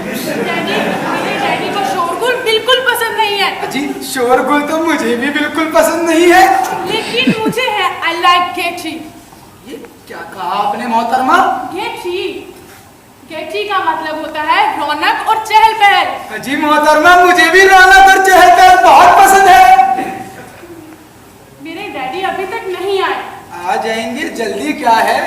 डैडी, मेरे डैडी को शोरगुल बिल्कुल पसंद नहीं है। जी शोरगुल तो मुझे भी बिल्कुल पसंद नहीं है, लेकिन मुझे है, आई लाइक गेटी। ये क्या कहा आपने मोहतरमा? गेटी, गेटी का मतलब होता है रौनक और चहल पहल। जी मोहतरमा मुझे भी रौनक और चहल पहल बहुत पसंद है। मेरे डैडी अभी तक नहीं आए। आ जाएंगे, जल्दी क्या है?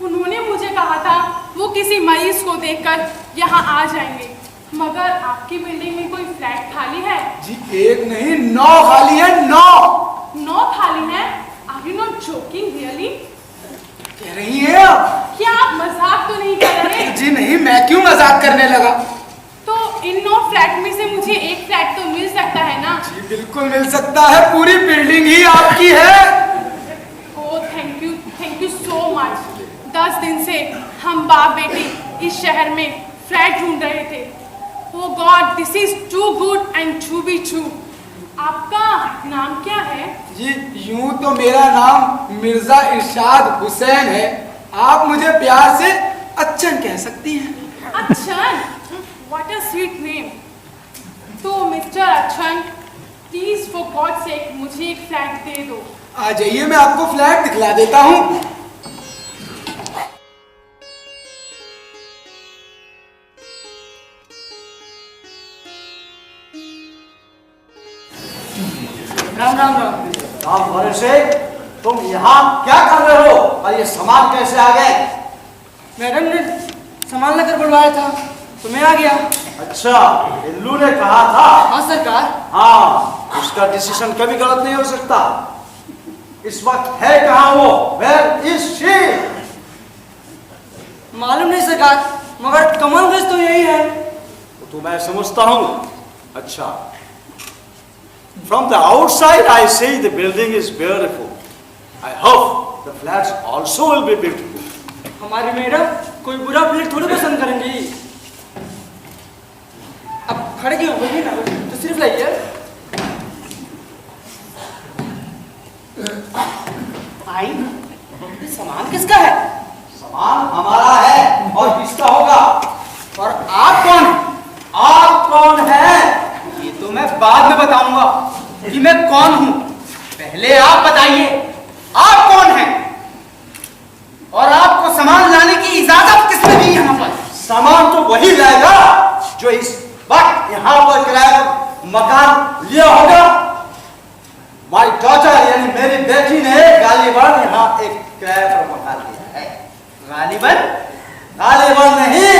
उन्होंने मुझे कहा था वो किसी मरीज को देखकर यहाँ आ जाएंगे। मगर आपकी बिल्डिंग में कोई फ्लैट खाली है? जी एक नहीं 9 खाली है, 9 खाली है? Are you not joking really? कह रही हैं आप? क्या आप मजाक तो नहीं कर रहे? जी नहीं, मैं क्यों मजाक करने लगा। तो इन 9 फ्लैट में से मुझे एक फ्लैट तो मिल सकता है ना? जी बिल्कुल मिल सकता है, पूरी बिल्डिंग ही आपकी है। Oh thank you so much. 10 दिन से हम बाप बेटी इस शहर में फ्लैट ढूंढ रहे थे। Oh God, this is too good and to be true. आपका नाम क्या है? जी यूं तो मेरा नाम मिर्जा इरशाद हुसैन है, आप मुझे प्यार से अच्छन कह सकती हैं। Achhan, what a sweet name. तो mister Achhan, please for God sake मुझे एक फ्लैट दे दो। आ जाइए, मैं आपको फ्लैट दिखला देता हूँ। राम राम राम। राम भरोसे शेख, तुम यहाँ क्या कर रहे हो और ये सामान कैसे आ गए? मैडम ने सामान लेकर बुलवाया था तो मैं आ गया। अच्छा, बिल्लू ने कहा था? हाँ सरकार। हाँ, उसका डिसीजन कभी गलत नहीं हो सकता। इस वक्त है कहाँ वो? Where is she? मालूम नहीं सरकार, मगर कमलगंज तो यही है। तो मैं समझता हूँ। अच्छा, from the outside I say the building is beautiful. I hope the flats also will be beautiful. हमारी मैडम कोई बुरा फ्लैट थोड़ी पसंद करेंगी। अब खड़े क्यों हो गई ना, तो सिर्फ लाइए। भाई, ये सामान किसका है? सामान हमारा है और किसका होगा? और आप कौन? आप कौन है? ये तो मैं बाद में बताऊंगा कि मैं कौन हूं। पहले आप बताइए, आप कौन हैं? और आपको सामान लाने की इजाजत किसने दी यहाँ पर? सामान तो वही लाएगा जो इस वक्त यहाँ पर किराए पर मकान लिया होगा। माई डॉटर यानी मेरी बेटी ने गालिबन यहाँ एक किराए पर मकान लिया है। गालिबन? गालिबन नहीं,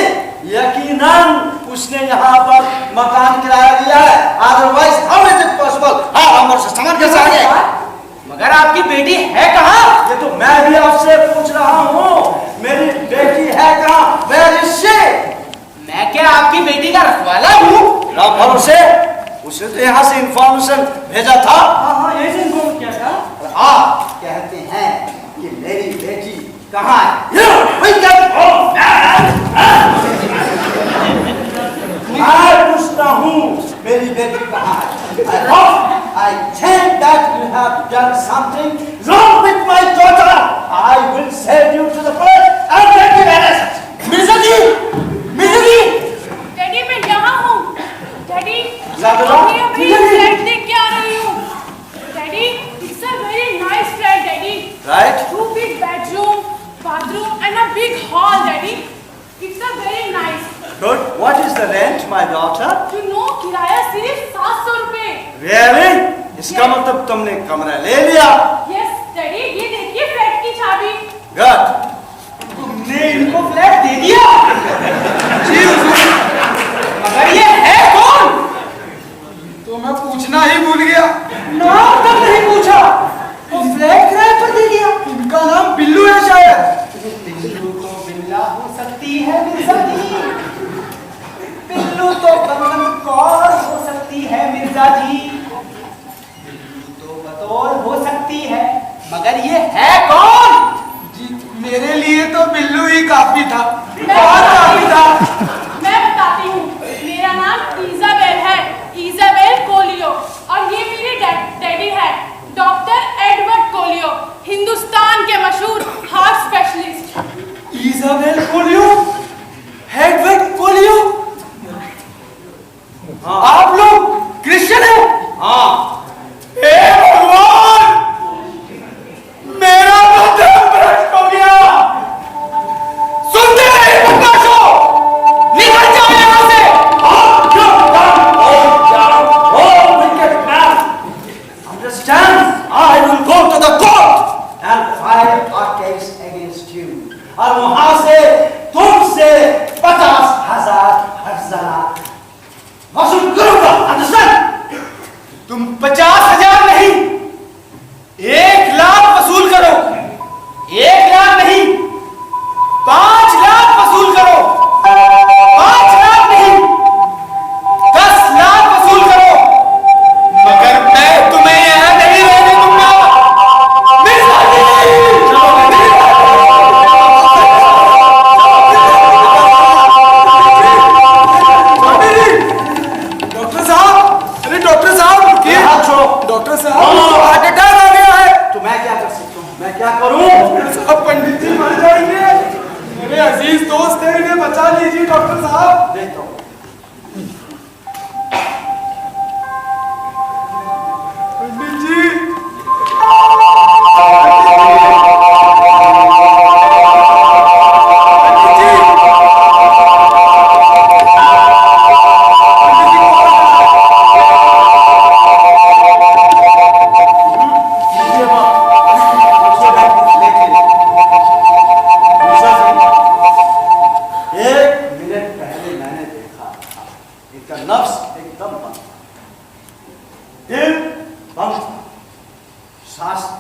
यकीनन उसने यहाँ पर मकान किराया लिया है। Otherwise how is it possible? हाँ, हमारे से सामान कैसे आ गया? मगर आपकी बेटी है कहाँ? ये तो मैं भी आपसे पूछ रहा हूँ, मेरी बेटी है कहाँ? Where is she? मैं क्या आपकी बेटी का रखवाला हूँ? राम भरोसे, उसने तो यहाँ से इंफॉर्मेशन भेजा था। हाँ, यही से इन्फॉर्म किया था। और आप कहते हैं कि मेरी बेटी कहाँ है? मैं पूछता हूँ मेरी बेटी कहाँ है? I think that you have done something wrong with my daughter. I will send you to the police and get you arrested. Mirza ji, Mirza ji. Daddy मैं यहाँ हूँ। डैडी, लाडला, मैं अभी फ्लैट देख के आ रही हूँ। Daddy, it's a very nice flat, daddy. Right? 2 big bedroom, bathroom and a big hall, daddy. It's a very nice. Good. What is the rent, my daughter? You know, किराया सिर्फ 700 रुपए। Really? इसका मतलब तुमने कमरा ले लिया? Yes, डैडी, ये देखिए फ्लैट की चाबी। Good. तुमने इनको फ्लैट दे दिया? जी हुजूर। मगर ये है कौन? तो मैं पूछना ही भूल गया, नाम तक नहीं पूछा, वो फ्लैट किराए पर दे दिया। इनका नाम बिल्लू है शायद। बिल्लू तो बिल्ला हो सकती है मिर्जा जी। बिल्लू तो बलवंत कौर हो सकती है मिर्जा जी। बिल्लू तो बतौर हो सकती है, मगर ये है कौन? जी मेरे लिए तो बिल्लू ही काफी था, मैं बहुत काफी था। मैं बताती हूँ, मेरा नाम इजाबेल है, इजाबेल कोलियो। और ये मेरे डैडी है, डॉक्टर एडवर्ड कोलियो, हिंदुस्तान के मशहूर हार्ट स्पेशलिस्ट। इजाबेल कोलियो, एडवर्ड कोलियो, हाँ। आप लोग क्रिश्चियन हैं? हाँ। हे भगवान, मेरा तो धर्म भ्रष्ट हो गया। सुनते नहीं बदमाशों,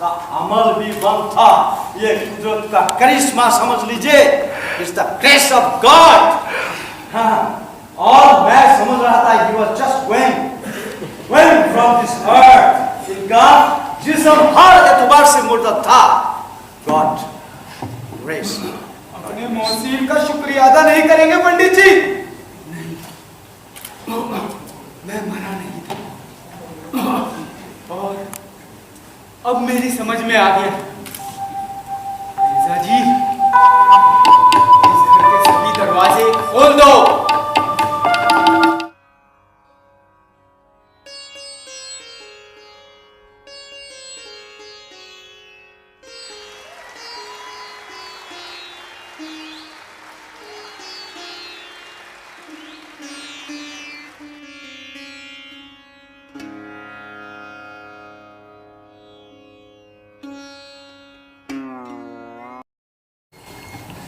का अमल भी बंद था। ये कुदरत का करिश्मा समझ लीजिए, it's the grace of God. हाँ, और मैं समझ रहा था he was just going from this earth। इनका जिस्म हर एतबार से मुर्दा था। God grace। अपने मौसीम का शुक्रिया अदा नहीं करेंगे पंडित जी? मैं मरा नहीं था। और अब मेरी समझ में आ गया। मिर्जा जी, इस घर के सभी दरवाजे खोल दो।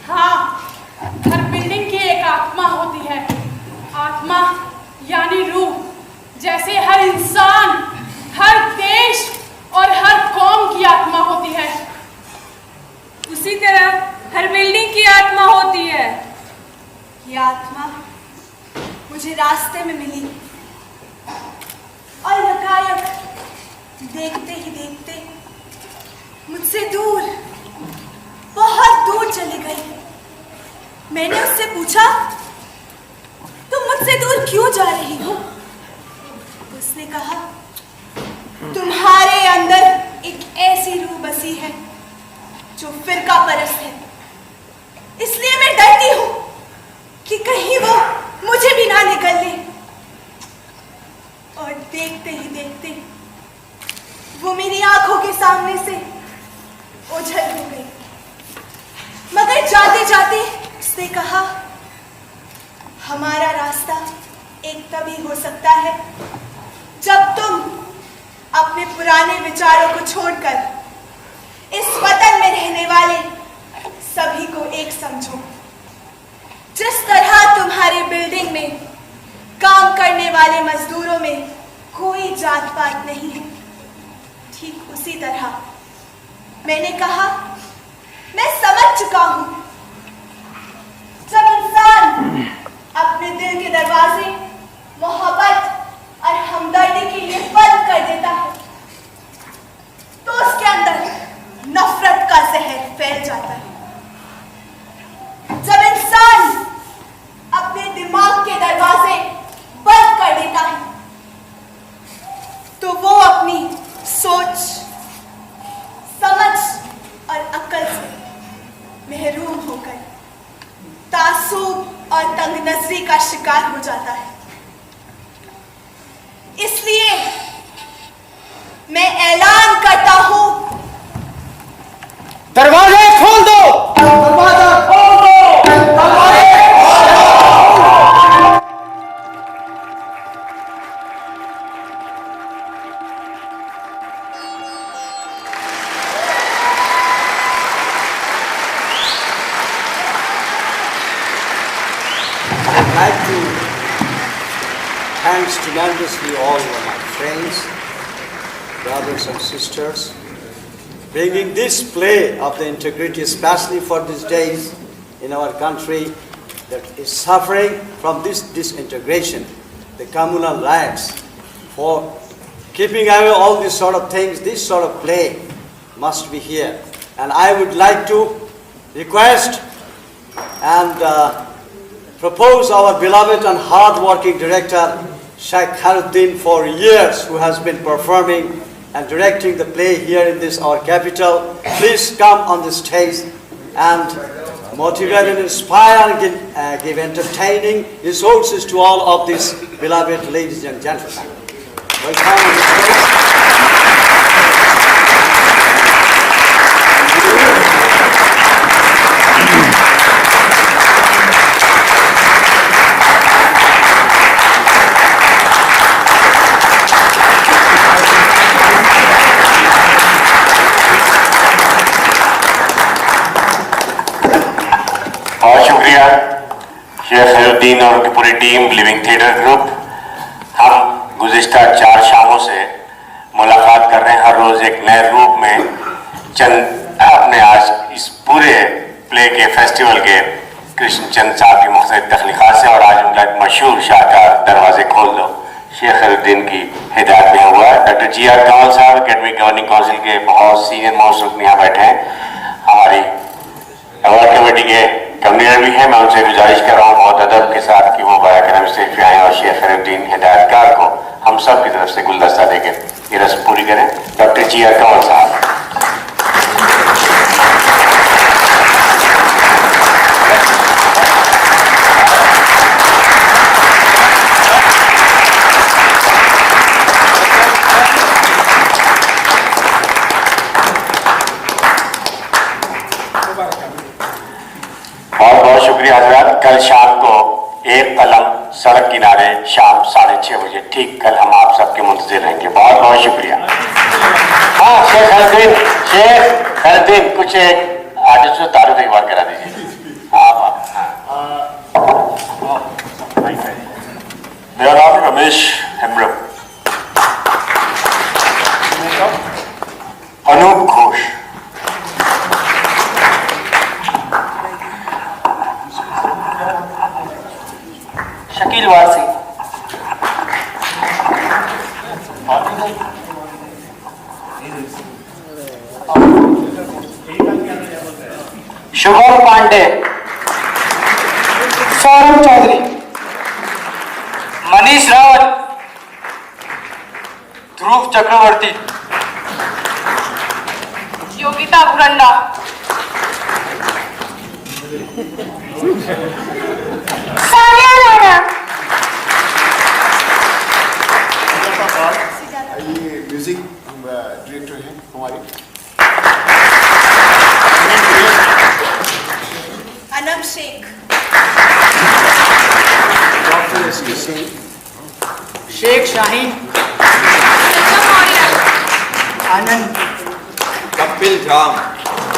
हाँ, हर बिल्डिंग की एक आत्मा होती है। आत्मा यानी रूह। जैसे हर इंसान, हर देश और हर कौम की आत्मा होती है, उसी तरह हर बिल्डिंग की आत्मा होती है। ये आत्मा मुझे रास्ते में मिली और यकायक देखते ही देखते मुझसे दूर, बहुत दूर चली गई। मैंने उससे पूछा, तुम मुझसे दूर क्यों जा रही हो? उसने कहा, तुम्हारे अंदर एक ऐसी रूह बसी है जो फिरका परस्त है, इसलिए मैं डरती हूं कि कहीं वो मुझे भी ना निकल ले। और देखते ही देखते वो मेरी आंखों के सामने से ओझल हो गई। मगर जाते जाते उसने कहा, हमारा रास्ता एक तभी हो सकता है जब तुम अपने पुराने विचारों को छोड़कर इस वतन में रहने वाले सभी को एक समझो। जिस तरह तुम्हारी बिल्डिंग में काम करने वाले मजदूरों में कोई जात पात नहीं है, ठीक उसी तरह मैंने कहा, मैं समझ चुका हूं। जब इंसान अपने दिल के दरवाजे मोहब्बत और हमदर्दी के लिए बंद कर देता है, तो उसके अंदर नफरत का जहर फैल जाता है। जब इंसान अपने दिमाग के दरवाजे बंद कर देता है, तो वो अपनी सोच, समझ और अक्ल से महरूम होकर तासुब और तंगनजरी का शिकार हो जाता है। इसलिए मैं ऐलान करता हूं, दरवाजे खोल दो, दरवाजा खोल दो, दरवाजे खोल दो। I'd like to thanks tremendously all of my friends, brothers and sisters, bringing this play of the integrity, especially for these days in our country that is suffering from this disintegration, the communal riots. For keeping away all these sort of things, this sort of play must be here. And I would like to request and propose our beloved and hard-working director, Sheikh Kharuddin, for years, who has been performing and directing the play here in this our capital. Please come on the stage and motivate and inspire and give entertaining resources to all of these beloved ladies and gentlemen. Welcome on the stage. बहुत शुक्रिया शेख खैरुद्दीन और उनकी पूरी team living theatre group. हम गुज़िश्ता 4 शामों से मुलाकात कर रहे हैं हर रोज एक नए रूप में। चंद अपने आज इस पूरे प्ले के फेस्टिवल के कृष्णचंद साहब की मुख्तलिफ तख्लीक़ात से, और आज उनका एक मशहूर शाहकार दरवाजे खोल दो शेख खैरुद्दीन की हिदायत में हुआ। डॉक्टर जी आर कंवल साहब एकेडमिक गवर्निंग काउंसिल के बहुत सीनियर मोस्ट रुकन यहाँ बैठे हैं, हमारी अवार्ड कमेटी के कन्वीनर भी हैं। मैं उनसे गुजारिश कर रहा हूँ बहुत अदब के साथ कि वो बायकरम स्टेज पे आए और शेख खैरुद्दीन हिदायतकार को हम सब की तरफ से गुलदस्ता देकर ये रस्म पूरी करें। डॉक्टर जी आर कंवल साहब। बहुत बहुत शुक्रिया हजरत। कल शाम को एक कलम सड़क किनारे शाम 6:30 बजे ठीक कल हम आप सबके मुंतजिर रहेंगे। बहुत बहुत शुक्रिया। हाँ शेख खैरुद्दीन कुछ एक आर्टिस्ट से तारुफ एक बार करा दीजिए। मेरा नाम है रमेश हेम्ब्रम। अनूप घोष। शकील वारसी। शुभम पांडे, सौरभ चौधरी, मनीष रावत, ध्रुव चक्रवर्ती, योगिता गुरंडा, सानिया लाना। ये म्यूजिक डायरेक्टर हैं हमारे अनम शेख, डॉक्टर एस के सिंह, शेख शाहीन, आनंद, कपिल जाम,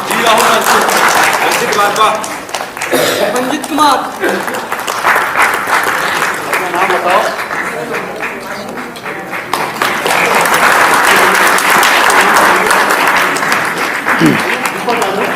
जी राहुल रंजित बारबा, मंजित कुमार। अपना नाम बताओ। दीपक यादव।